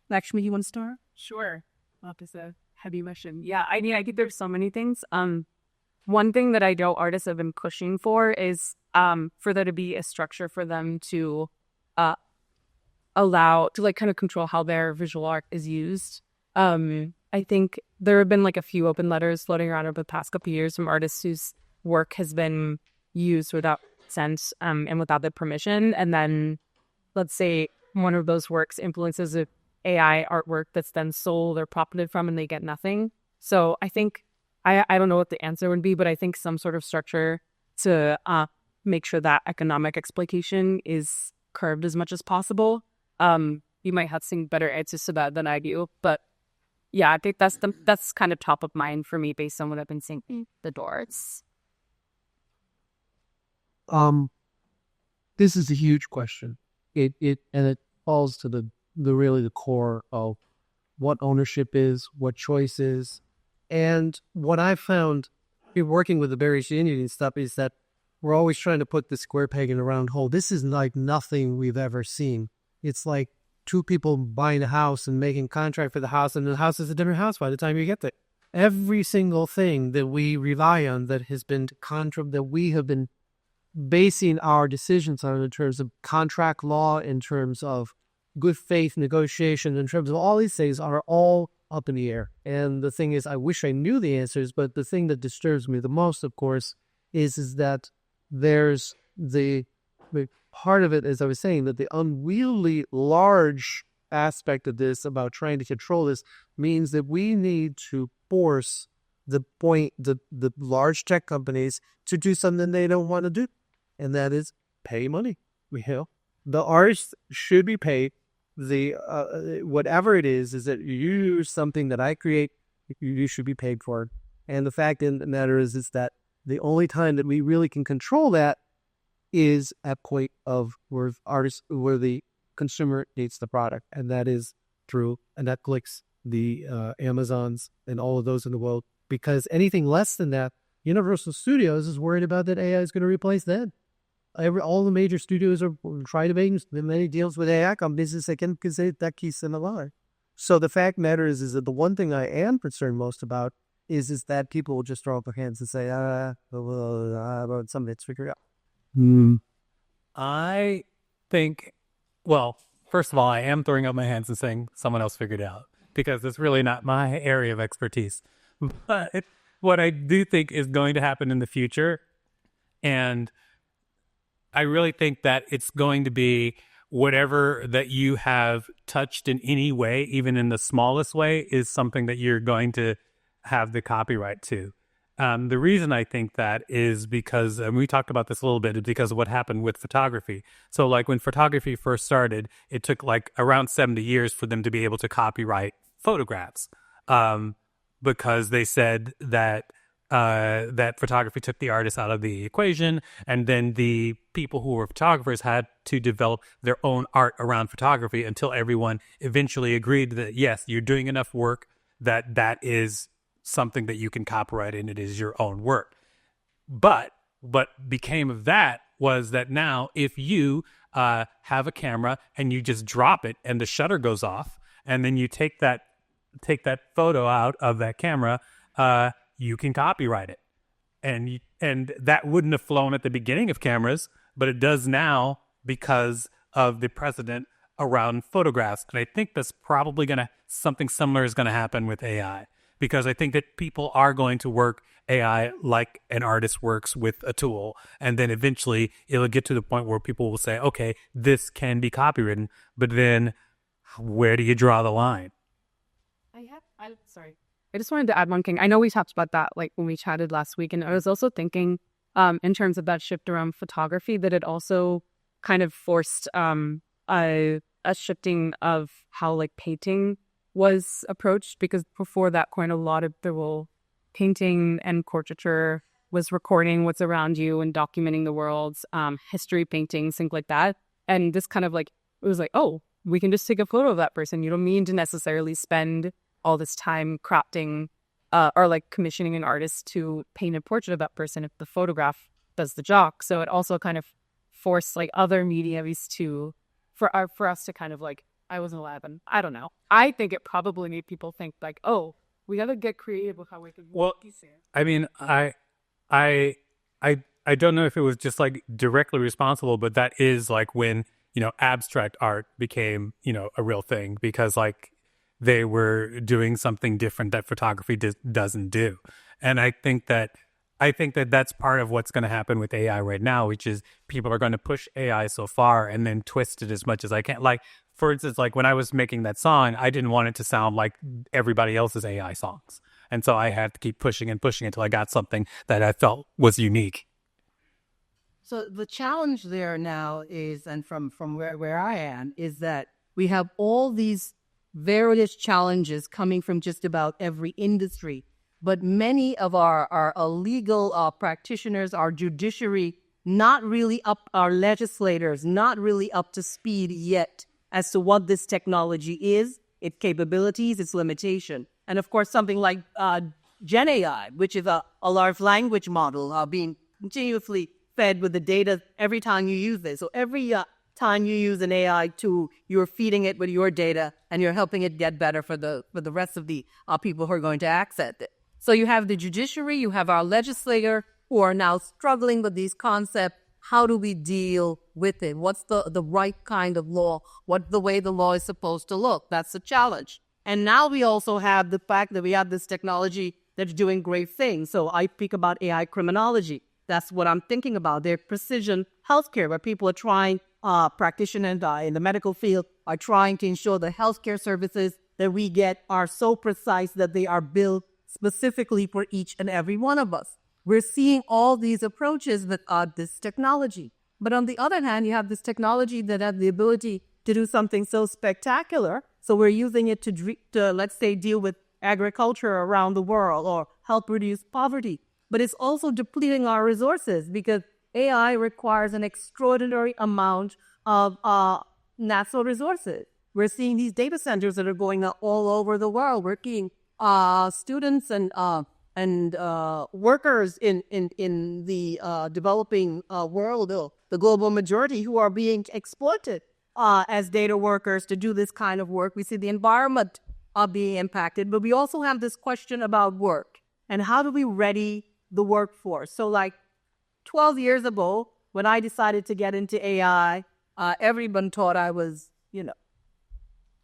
Lakshmi, you want to start? Sure. That is a heavy mission. Yeah, I mean, I think there's so many things. One thing that I know artists have been pushing for is for there to be a structure for them to allow to like kind of control how their visual art is used. I think there have been like a few open letters floating around over the past couple of years from artists whose work has been used without consent and without their permission. And then let's say one of those works influences a AI artwork that's then sold or profited from and they get nothing. So I think, I don't know what the answer would be, but I think some sort of structure to make sure that economic exploitation is curbed as much as possible. You might have some better answers to that than I do, but yeah, I think that's kind of top of mind for me based on what I've been seeing the doors. This is a huge question. It falls to the really the core of what ownership is, what choice is. And what I found in working with the various union stuff is that we're always trying to put the square peg in a round hole. This is like nothing we've ever seen. It's like two people buying a house and making a contract for the house, and the house is a different house by the time you get there. Every single thing that we rely on that has been that we have been basing our decisions on in terms of contract law, in terms of good faith negotiation, in terms of all these things are all up in the air. And the thing is, I wish I knew the answers, but the thing that disturbs me the most, of course, is that there's the part of it, as I was saying, that the unwieldy large aspect of this about trying to control this means that we need to force the large tech companies to do something they don't want to do, and that is pay money. The artists should be paid. Whatever it is that you use something that I create, you should be paid for it. And the fact of the matter is that the only time that we really can control that is at point of where the consumer needs the product, and that is through a Netflix, the Amazons, and all of those in the world. Because anything less than that, Universal Studios is worried about that AI is going to replace that. All the major studios are trying to make many deals with AI companies because that keeps them alive. So the fact matters is that the one thing I am concerned most about is that people will just throw up their hands and say, some of it's figured out. I think, well, first of all, I am throwing up my hands and saying someone else figured it out because it's really not my area of expertise. But what I do think is going to happen in the future, and I really think that it's going to be whatever that you have touched in any way, even in the smallest way, is something that you're going to have the copyright to. The reason I think that is because, and we talked about this a little bit, is because of what happened with photography. So like when photography first started, it took like around 70 years for them to be able to copyright photographs, because they said that that photography took the artist out of the equation, and then the people who were photographers had to develop their own art around photography until everyone eventually agreed that yes, you're doing enough work that is something that you can copyright and it is your own work. But what became of that was that now if you have a camera and you just drop it and the shutter goes off, and then you take that photo out of that camera, you can copyright it. And that wouldn't have flown at the beginning of cameras, but it does now because of the precedent around photographs. And I think that's probably something similar is going to happen with AI, because I think that people are going to work AI like an artist works with a tool. And then eventually it'll get to the point where people will say, okay, this can be copywritten, but then where do you draw the line? I just wanted to add one thing. I know we talked about that like when we chatted last week, and I was also thinking in terms of that shift around photography, that it also kind of forced a shifting of how like painting was approached, because before that point, a lot of the painting and portraiture was recording what's around you and documenting the world, history paintings, things like that. And this kind of like, it was like, oh, we can just take a photo of that person. You don't need to necessarily spend all this time crafting or like commissioning an artist to paint a portrait of that person if the photograph does the job. So it also kind of forced like other mediums for us to kind of like, I was 11. I don't know. I think it probably made people think like, oh, we got to get creative with how we can. Well, I mean, I don't know if it was just like directly responsible, but that is like when, abstract art became, a real thing, because like they were doing something different that photography doesn't do. And I think that that's part of what's going to happen with AI right now, which is people are going to push AI so far and then twist it as much as I can. Like, for instance, like when I was making that song, I didn't want it to sound like everybody else's AI songs. And so I had to keep pushing and pushing until I got something that I felt was unique. So the challenge there now is, and from where I am, is that we have all these various challenges coming from just about every industry. But many of our legal practitioners, our judiciary, not really up, our legislators, not really up to speed yet as to what this technology is, its capabilities, its limitation. And of course, something like Gen AI, which is a large language model being continuously fed with the data every time you use this. So every time you use an AI tool, you're feeding it with your data and you're helping it get better for the rest of the people who are going to access it. So you have the judiciary, you have our legislator who are now struggling with these concepts. How do we deal with it? What's the right kind of law? What's the way the law is supposed to look? That's the challenge. And now we also have the fact that we have this technology that's doing great things. So I speak about AI criminology. That's what I'm thinking about. They're precision healthcare, where people are trying, practitioners in the medical field are trying to ensure the healthcare services that we get are so precise that they are built specifically for each and every one of us. We're seeing all these approaches with this technology. But on the other hand, you have this technology that has the ability to do something so spectacular. So we're using it to let's say, deal with agriculture around the world or help reduce poverty. But it's also depleting our resources, because AI requires an extraordinary amount of natural resources. We're seeing these data centers that are going up all over the world. We're seeing students and workers in the developing world, the global majority, who are being exploited as data workers to do this kind of work. We see the environment being impacted, but we also have this question about work and how do we ready the workforce. So like 12 years ago, when I decided to get into AI, everyone thought I was,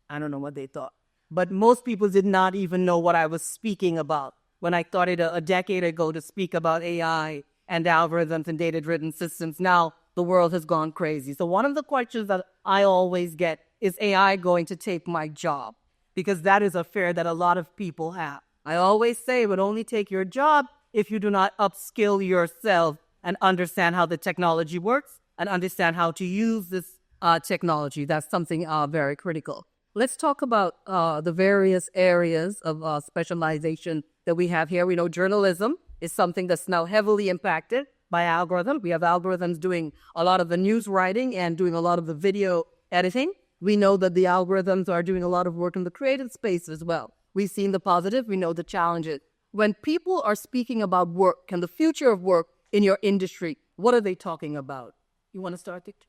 I don't know what they thought, but most people did not even know what I was speaking about when I started a decade ago to speak about AI and algorithms and data-driven systems. Now the world has gone crazy. So one of the questions that I always get is AI going to take my job? Because that is a fear that a lot of people have. I always say it would only take your job if you do not upskill yourself and understand how the technology works and understand how to use this technology. That's something very critical. Let's talk about the various areas of specialization that we have here. We know journalism is something that's now heavily impacted by algorithms. We have algorithms doing a lot of the news writing and doing a lot of the video editing. We know that the algorithms are doing a lot of work in the creative space as well. We've seen the positive. We know the challenges. When people are speaking about work and the future of work in your industry, what are they talking about? You want to start, Victor?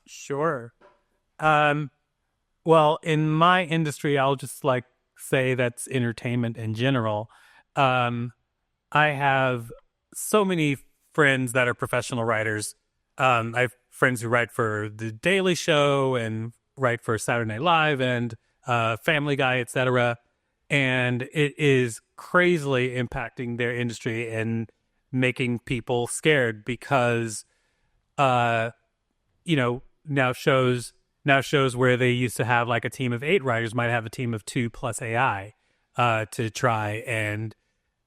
Sure. Well, in my industry, I'll just like say that's entertainment in general. I have so many friends that are professional writers. I have friends who write for The Daily Show and write for Saturday Night Live and Family Guy, etc. And it is crazily impacting their industry and making people scared because, now shows where they used to have like a team of 8 writers might have a team of 2 plus AI to try and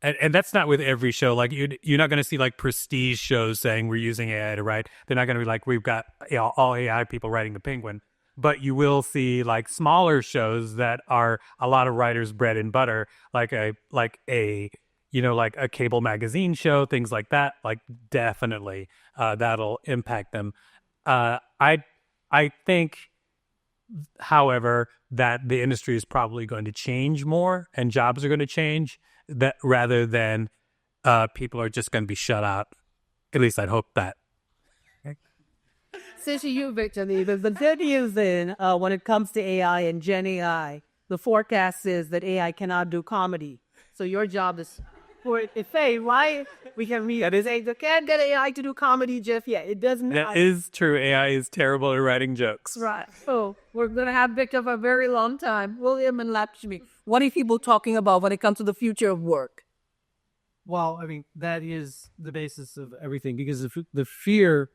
And that's not with every show. Like you're not going to see like prestige shows saying we're using AI to write. They're not going to be like we've got all AI people writing the Penguin. But you will see like smaller shows that are a lot of writers' bread and butter, like a like a cable magazine show, things like that. Like definitely that'll impact them. I think, however, that the industry is probably going to change more and jobs are going to change, that rather than people are just going to be shut out. At least I'd hope that. Since you, Victor, the good news then, when it comes to AI and Gen AI, the forecast is that AI cannot do comedy. So your job is for it to say, why we can read it. Say, you can't get AI to do comedy, Jeff. Yeah, it doesn't. That is true. AI is terrible at writing jokes. Right. So we're going to have Victor for a very long time. William and Lakshmi, what are people talking about when it comes to the future of work? Well, I mean, that is the basis of everything, because the fear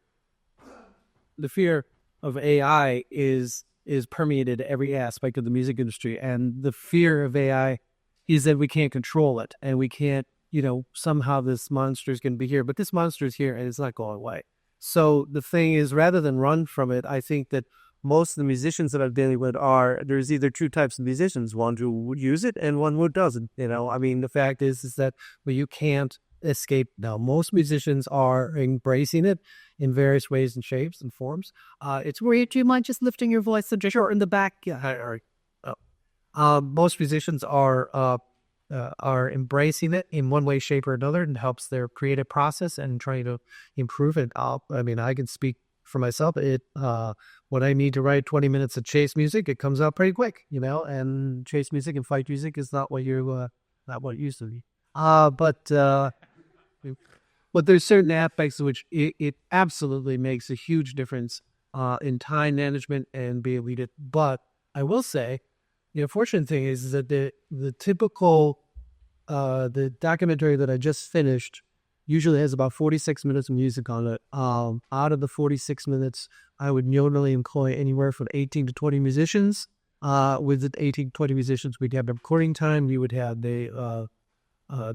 of AI is permeated every aspect of the music industry, and the fear of AI is that we can't control it, and we can't, somehow this monster is going to be here, but this monster is here and it's not going away. So the thing is, rather than run from it, I think that most of the musicians that I'm dealing with there's either two types of musicians, one who would use it and one who doesn't. I mean, the fact is that you can't escape now. Most musicians are embracing it in various ways and shapes and forms. It's where do you mind just lifting your voice so just in the back? Yeah. Most musicians are embracing it in one way, shape, or another, and helps their creative process and trying to improve it. I mean, I can speak for myself. When I need to write 20 minutes of chase music, it comes out pretty quick, and chase music and fight music is not what it used to be. But there's certain aspects in which it absolutely makes a huge difference in time management and being able to lead it. But I will say, the unfortunate thing is that the typical the documentary that I just finished usually has about 46 minutes of music on it. Out of the 46 minutes, I would normally employ anywhere from 18 to 20 musicians. With the 18 to 20 musicians, we'd have the recording time. You would have the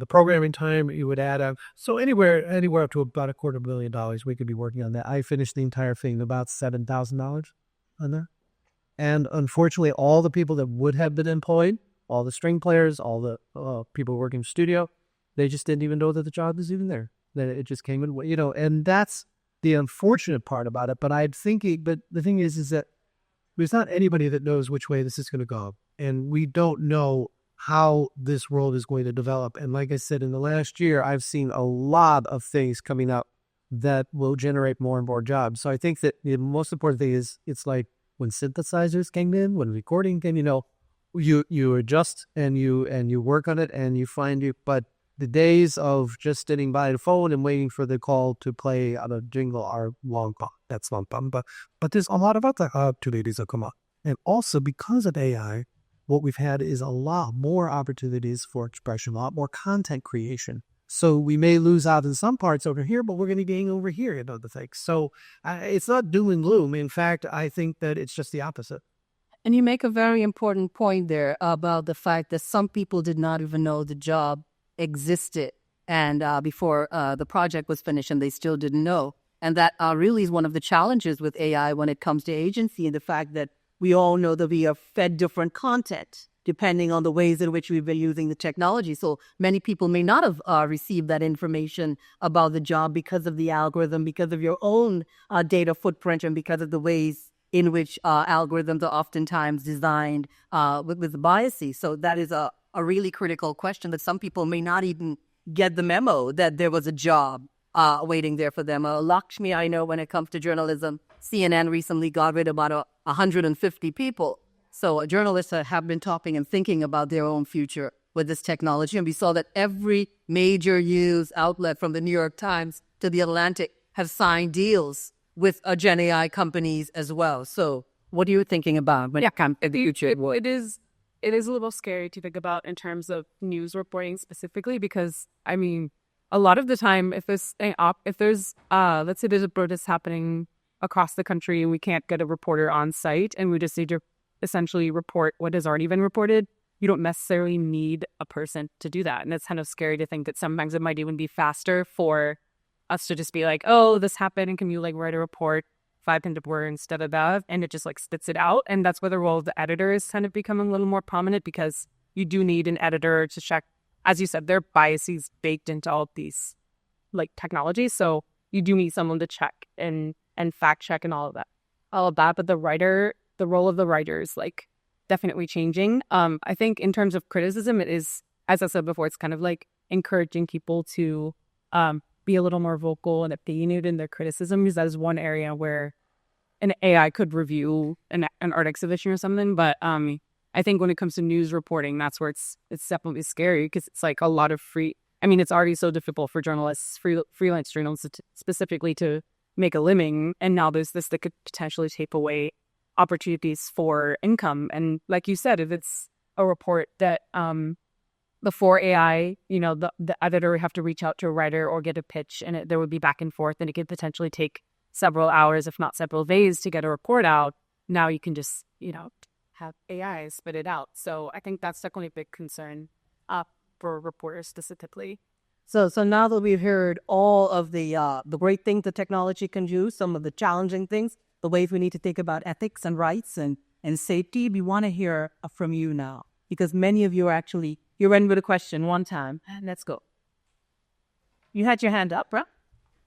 programming time. You would add up. So anywhere up to about $250,000 we could be working on that. I finished the entire thing about $7,000 on there. And unfortunately, all the people that would have been employed, all the string players, all the people working in the studio, they just didn't even know that the job was even there. That it just came in, and that's the unfortunate part about it. But the thing is that there's not anybody that knows which way this is going to go. And we don't know how this world is going to develop. And like I said, in the last year, I've seen a lot of things coming up that will generate more and more jobs. So I think that the most important thing is, it's like when synthesizers came in, when recording came, you adjust and you work on it and you find it. But the days of just sitting by the phone and waiting for the call to play on a jingle are long gone. That's long gone. But there's a lot of other opportunities that come up. And also because of AI, what we've had is a lot more opportunities for expression, a lot more content creation. So we may lose out in some parts over here, but we're going to gain over here in other things. So it's not doom and gloom. In fact, I think that it's just the opposite. And you make a very important point there about the fact that some people did not even know the job existed and before the project was finished, and they still didn't know. And that really is one of the challenges with AI when it comes to agency, and the fact that we all know that we are fed different content depending on the ways in which we've been using the technology. So many people may not have received that information about the job because of the algorithm, because of your own data footprint, and because of the ways in which algorithms are oftentimes designed with biases. So that is a really critical question, that some people may not even get the memo that there was a job waiting there for them. Lakshmi, I know when it comes to journalism, CNN recently got rid of about 150 people. So journalists have been talking and thinking about their own future with this technology. And we saw that every major news outlet, from the New York Times to the Atlantic, have signed deals with Gen AI companies as well. So what are you thinking about when it comes to the future? It is a little scary to think about in terms of news reporting specifically, because, I mean, a lot of the time, if there's let's say there's a protest happening across the country and we can't get a reporter on site and we just need to essentially report what has already been reported, you don't necessarily need a person to do that. And it's kind of scary to think that sometimes it might even be faster for us to just be like, oh, this happened, and can you like write a report 500 words instead of that? And it just like spits it out. And that's where the role of the editor is kind of becoming a little more prominent, because you do need an editor to check, as you said, there are biases baked into all of these like technologies. So you do need someone to check and fact check and all of that. But the role of the writer is like definitely changing. I think in terms of criticism, it is, as I said before, it's kind of like encouraging people to be a little more vocal and opinionated in their criticism, because that is one area where an AI could review an art exhibition or something. But I think when it comes to news reporting, that's where it's definitely scary, because it's like a lot of it's already so difficult for journalists, freelance journalists specifically, to make a living. And now there's this that could potentially take away opportunities for income. And like you said, if it's a report that before AI, the editor would have to reach out to a writer or get a pitch, and there would be back and forth, and it could potentially take several hours, if not several days, to get a report out. Now you can just, have AI spit it out. So I think that's definitely a big concern for reporters specifically. So now that we've heard all of the great things that technology can do, some of the challenging things, the ways we need to think about ethics and rights and safety, we want to hear from you now, because many of you are actually, you're in with a question one time. And let's go. You had your hand up, bro.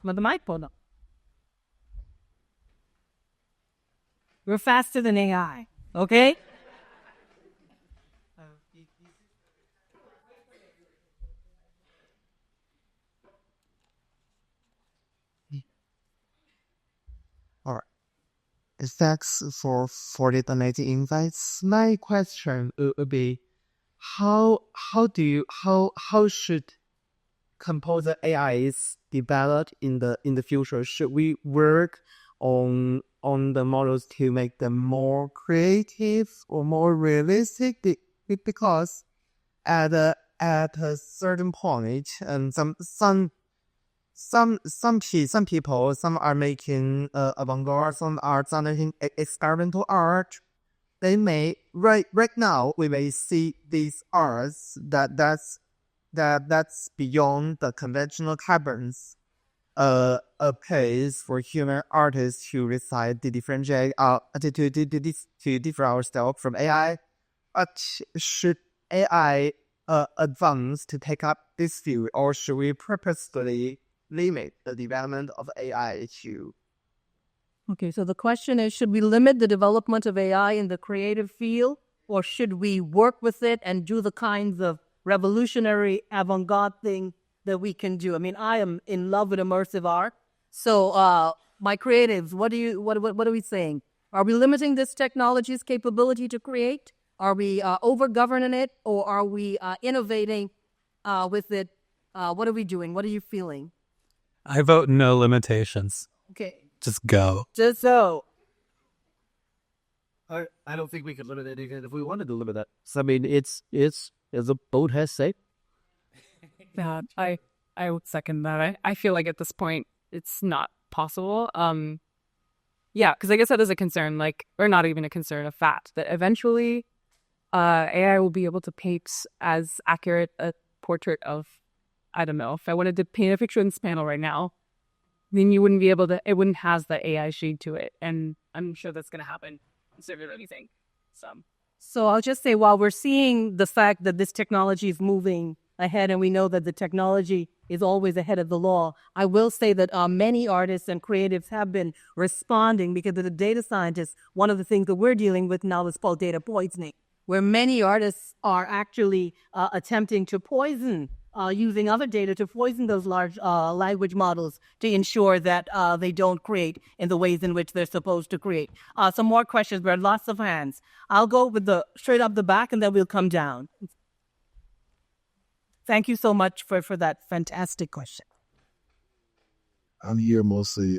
With the mic pulled up. We're faster than AI, okay? All right. Thanks for the donating invites. My question would be, how should composer AIs developed in the future? Should we work on the models to make them more creative or more realistic? Because at a certain point, and some people, some are making avant-garde, some are done experimental art. They may right now we may see these arts that's beyond the conventional cabins, a place for human artists to reside, to differentiate to differ ourselves from AI. But should AI advance to take up this field, or should we purposefully limit the development of AI to? Okay, so the question is, should we limit the development of AI in the creative field, or should we work with it and do the kinds of revolutionary avant-garde thing that we can do? I mean, I am in love with immersive art. So my creatives, what are we saying? Are we limiting this technology's capability to create? Are we over-governing it, or are we innovating with it? What are we doing? What are you feeling? I vote no limitations. Okay. Just go. Just so. I don't think we could limit it even if we wanted to limit that. So, I mean, it's as the boat has said. Yeah, I would second that. I feel like at this point it's not possible. Yeah, because I guess that is a concern, or not even a concern, a fact that eventually AI will be able to paint as accurate a portrait of, I don't know, if I wanted to paint a picture in this panel right now, then you wouldn't be able to, it wouldn't have the AI shade to it. And I'm sure that's going to happen instead of anything. So I'll just say, while we're seeing the fact that this technology is moving ahead, and we know that the technology is always ahead of the law, I will say that many artists and creatives have been responding, because as a data scientist, one of the things that we're dealing with now is called data poisoning, where many artists are actually attempting to poison, using other data to poison those large language models to ensure that they don't create in the ways in which they're supposed to create. Some more questions. There are lots of hands. I'll go with the straight up the back, and then we'll come down. Thank you so much for that fantastic question. I'm here mostly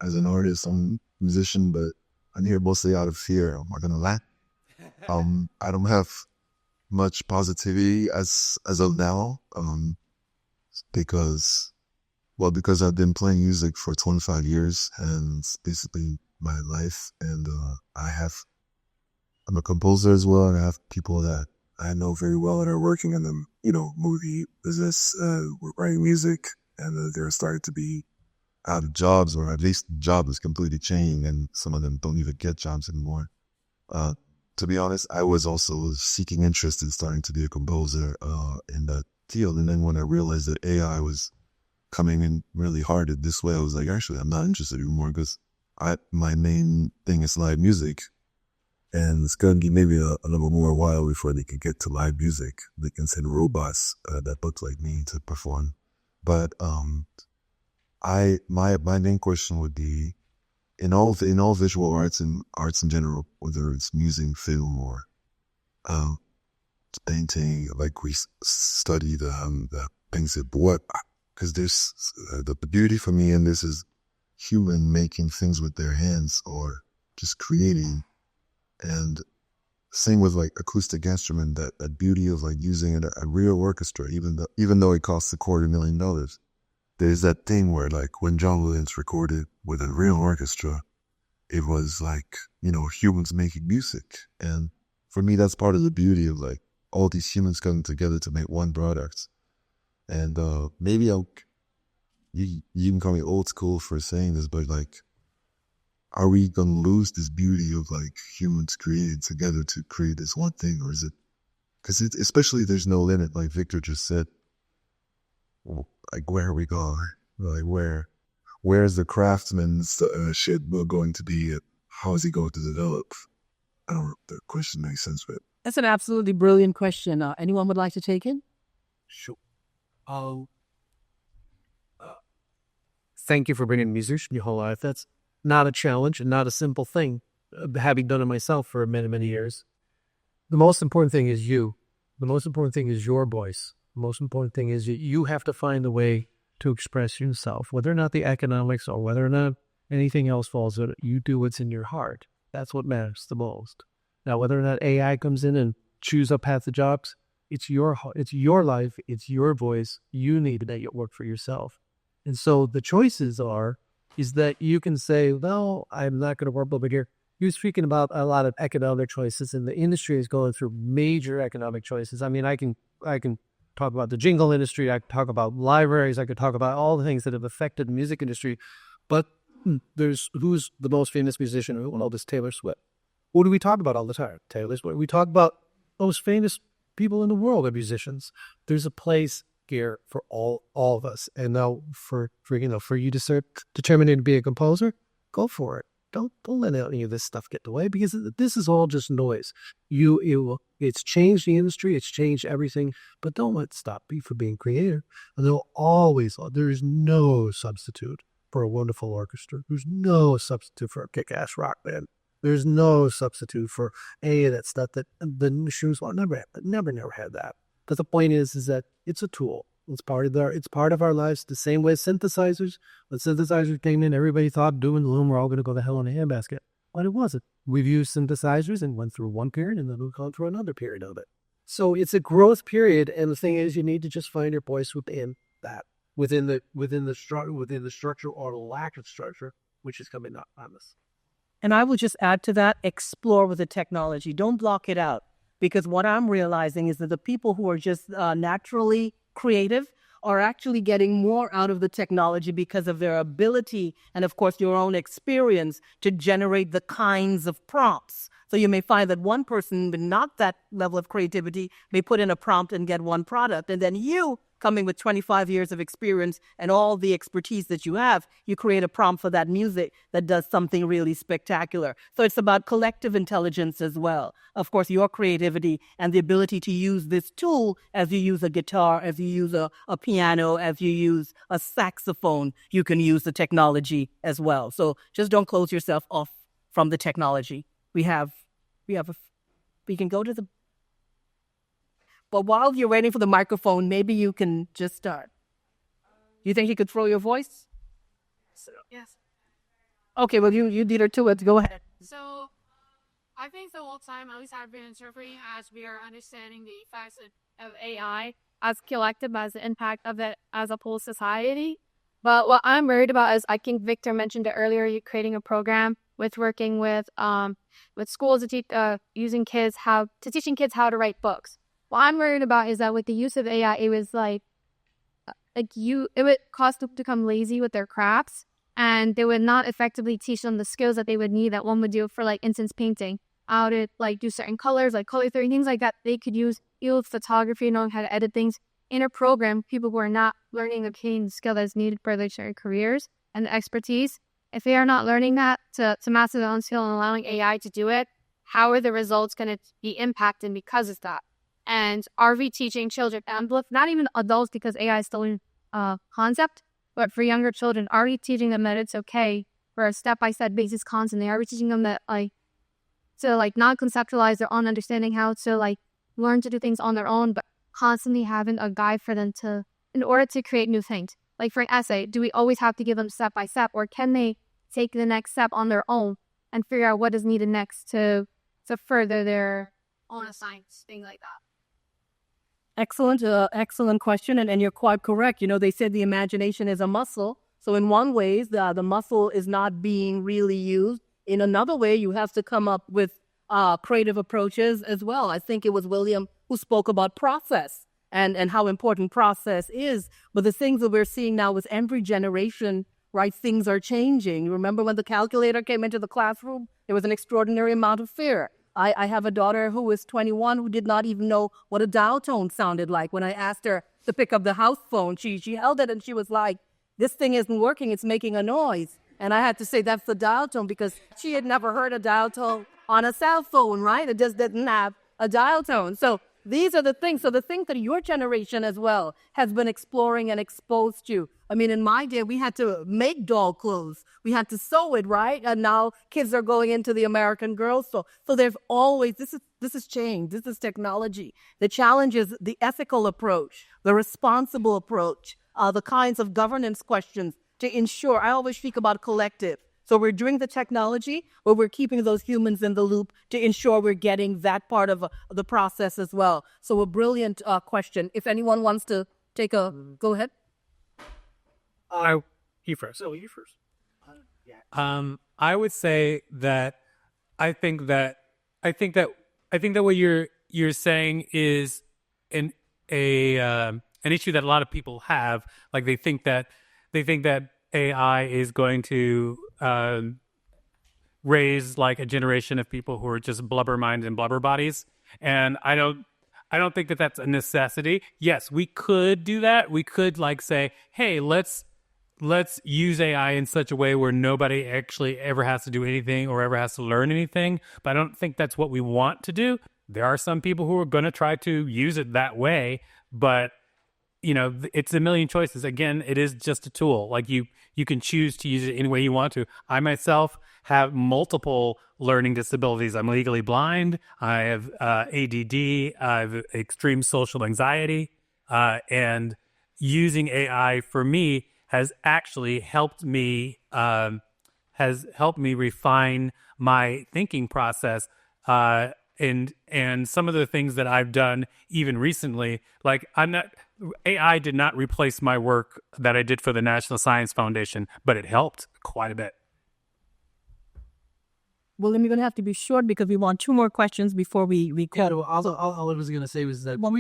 as an artist. I'm a musician, but I'm here mostly out of fear. I'm not gonna lie. I don't have much positivity as of now, because I've been playing music for 25 years, and it's basically my life. And I'm a composer as well, and I have people that I know very well that are working in the, movie business, writing music, and they're starting to be out of jobs, or at least the job is completely changing, and some of them don't even get jobs anymore. To be honest, I was also seeking interest in starting to be a composer in that field, and then when I realized that AI was coming in really hard at this way, I was like, actually, I'm not interested anymore, because my main thing is live music, and it's going to be maybe a little more while before they can get to live music. They can send robots that look like me to perform. But my main question would be, in all visual arts and arts in general, whether it's music, film, or painting, like we study the things that what, because there's the beauty for me in this is human making things with their hands or just creating. And same with like acoustic instrument, that beauty of like using a real orchestra, even though it costs $250,000. There's that thing where like when John Williams recorded with a real orchestra, it was like, humans making music. And for me, that's part of the beauty of like all these humans coming together to make one product. And maybe you can call me old school for saying this, but like, are we going to lose this beauty of like humans creating together to create this one thing? Or is it, because especially there's no limit, like Victor just said, like where are we going? Like where's the craftsman's shit going to be? How is he going to develop? I don't know if the question makes sense, but That's an absolutely brilliant question. Anyone would like to take it? Sure. Thank you for being a musician your whole life. That's not a challenge and not a simple thing, having done it myself for many, many years. The most important thing is you. The most important thing is your voice. The most important thing is you have to find a way to express yourself, whether or not the economics or whether or not anything else falls in it. You do what's in your heart. That's what matters the most. Now, whether or not AI comes in and chews up half the jobs, it's your life, it's your voice. You need to make it work for yourself. And so the choices is that you can say, no, I'm not going to work over here. You're speaking about a lot of economic choices, and the industry is going through major economic choices. I mean, I can talk about the jingle industry. I could talk about libraries. I could talk about all the things that have affected the music industry. But who's the most famous musician? Well, this Taylor Swift. What do we talk about all the time? Taylor Swift. We talk about most famous people in the world are musicians. There's a place here for all of us. And now for you to determine to be a composer, go for it. Don't let any of this stuff get in the way, because this is all just noise. It's changed the industry, it's changed everything, but don't let it stop you from being creative. And there is no substitute for a wonderful orchestra. There's no substitute for a kick-ass rock band. There's no substitute for any of that stuff that the shoes will never had that. But the point is that it's a tool. It's part of our lives. The same way synthesizers. When synthesizers came in, everybody thought doom and gloom, we're all going to go to hell in a handbasket. But it wasn't. We've used synthesizers and went through one period, and then we've gone through another period of it. So it's a growth period, and the thing is, you need to just find your voice within that, within the structure or lack of structure, which is coming up on us. And I will just add to that: explore with the technology. Don't block it out, because what I'm realizing is that the people who are just naturally creative are actually getting more out of the technology because of their ability and, of course, your own experience to generate the kinds of prompts. So you may find that one person with not that level of creativity may put in a prompt and get one product. And then you, coming with 25 years of experience and all the expertise that you have, you create a prompt for that music that does something really spectacular. So it's about collective intelligence as well. Of course, your creativity and the ability to use this tool as you use a guitar, as you use a piano, as you use a saxophone, you can use the technology as well. So just don't close yourself off from the technology. We can go to the... But while you're waiting for the microphone, maybe you can just start. You think you could throw your voice? Yes. Okay, well, you did it too. Let's go ahead. So, I think the whole time, at least I've been interpreting as we are understanding the effects of AI as collective, as the impact of it as a whole society. But what I'm worried about is, I think Victor mentioned it earlier, you're creating a program with working with schools to teaching kids how to write books. what I'm worried about is that with the use of AI, it was it would cause them to become lazy with their crafts, and they would not effectively teach them the skills that they would need that one would do for like instance painting. How to like do certain colors, like color theory, things like that. They could use field photography, knowing how to edit things in a program. People who are not learning the key skill that's needed for their certain careers and the expertise, if they are not learning that to master their own skill and allowing AI to do it, how are the results going to be impacted because of that? And are we teaching children, and not even adults because AI is still a concept, but for younger children, are we teaching them that it's okay for a step-by-step basis constantly? Are we teaching them that to not conceptualize their own understanding, how to learn to do things on their own, but constantly having a guide for them in order to create new things? Like for an essay, do we always have to give them step by step, or can they take the next step on their own and figure out what is needed next to further their own science, things like that? Excellent question, and you're quite correct. They said the imagination is a muscle. So in one way, the muscle is not being really used. In another way, you have to come up with creative approaches as well. I think it was William who spoke about process and how important process is. But the things that we're seeing now with every generation, right, things are changing. Remember when the calculator came into the classroom? There was an extraordinary amount of fear. I have a daughter who is 21 who did not even know what a dial tone sounded like. When I asked her to pick up the house phone, she held it and she was like, this thing isn't working, it's making a noise. And I had to say that's the dial tone because she had never heard a dial tone on a cell phone, right? It just didn't have a dial tone. So these are the things. So the things that your generation as well has been exploring and exposed to. I mean, in my day, we had to make doll clothes. We had to sew it, right? And now kids are going into the American Girl store. So there's always, this is change. This is technology. The challenge is the ethical approach, the responsible approach, the kinds of governance questions to ensure. I always speak about collective. So we're doing the technology, but we're keeping those humans in the loop to ensure we're getting that part of the process as well. So a brilliant question. If anyone wants to go ahead. You first. You first. I would say that I think that what you're saying is an issue that a lot of people have. Like they think that AI is going to raise like a generation of people who are just blubber minds and blubber bodies, and I don't think that that's a necessity. Yes, we could do that. We could like say, hey, let's use AI in such a way where nobody actually ever has to do anything or ever has to learn anything. But I don't think that's what we want to do. There are some people who are going to try to use it that way, but it's a million choices. Again, it is just a tool. Like you can choose to use it any way you want to. I myself have multiple learning disabilities. I'm legally blind. I have ADD. I have extreme social anxiety. And using AI for me has actually helped me refine my thinking process. And some of the things that I've done even recently, like AI did not replace my work that I did for the National Science Foundation, but it helped quite a bit. Well, then we're going to have to be short because we want two more questions before we Yeah, all I was going to say was that what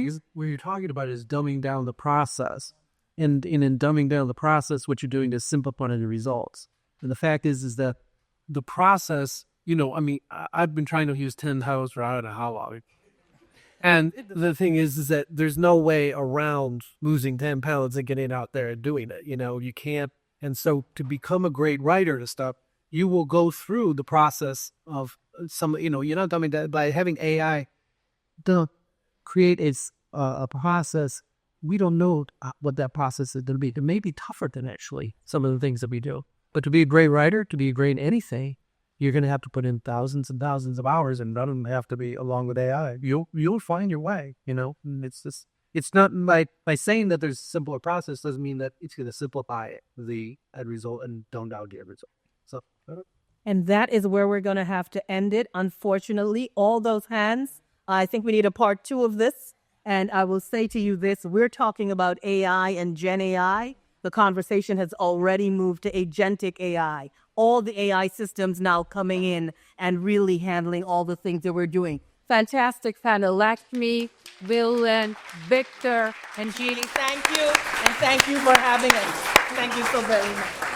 you're talking about is dumbing down the process. And in dumbing down the process, what you're doing is simplifying the results. And the fact is that the process, I've been trying to use 10 tiles for I don't know how long. And the thing is that there's no way around losing 10 pounds and getting out there and doing it. You can't. And so to become a great writer and stuff, you will go through the process of you're not dumbing that by having AI to create a process. We don't know what that process is going to be. It may be tougher than actually some of the things that we do. But to be a great writer, to be great in anything, you're going to have to put in thousands and thousands of hours, and none of them have to be along with AI. You'll find your way, And it's not by saying that there's a simpler process doesn't mean that it's going to simplify the end result and dumb down the end result. So, and that is where we're going to have to end it. Unfortunately, all those hands. I think we need a part 2 of this. And I will say to you this: we're talking about AI and Gen AI. The conversation has already moved to agentic AI. All the AI systems now coming in and really handling all the things that we're doing. fantastic panel. Lakshmi, Will, Victor, and Jeannie. Thank you, and thank you for having us. Thank you so very much.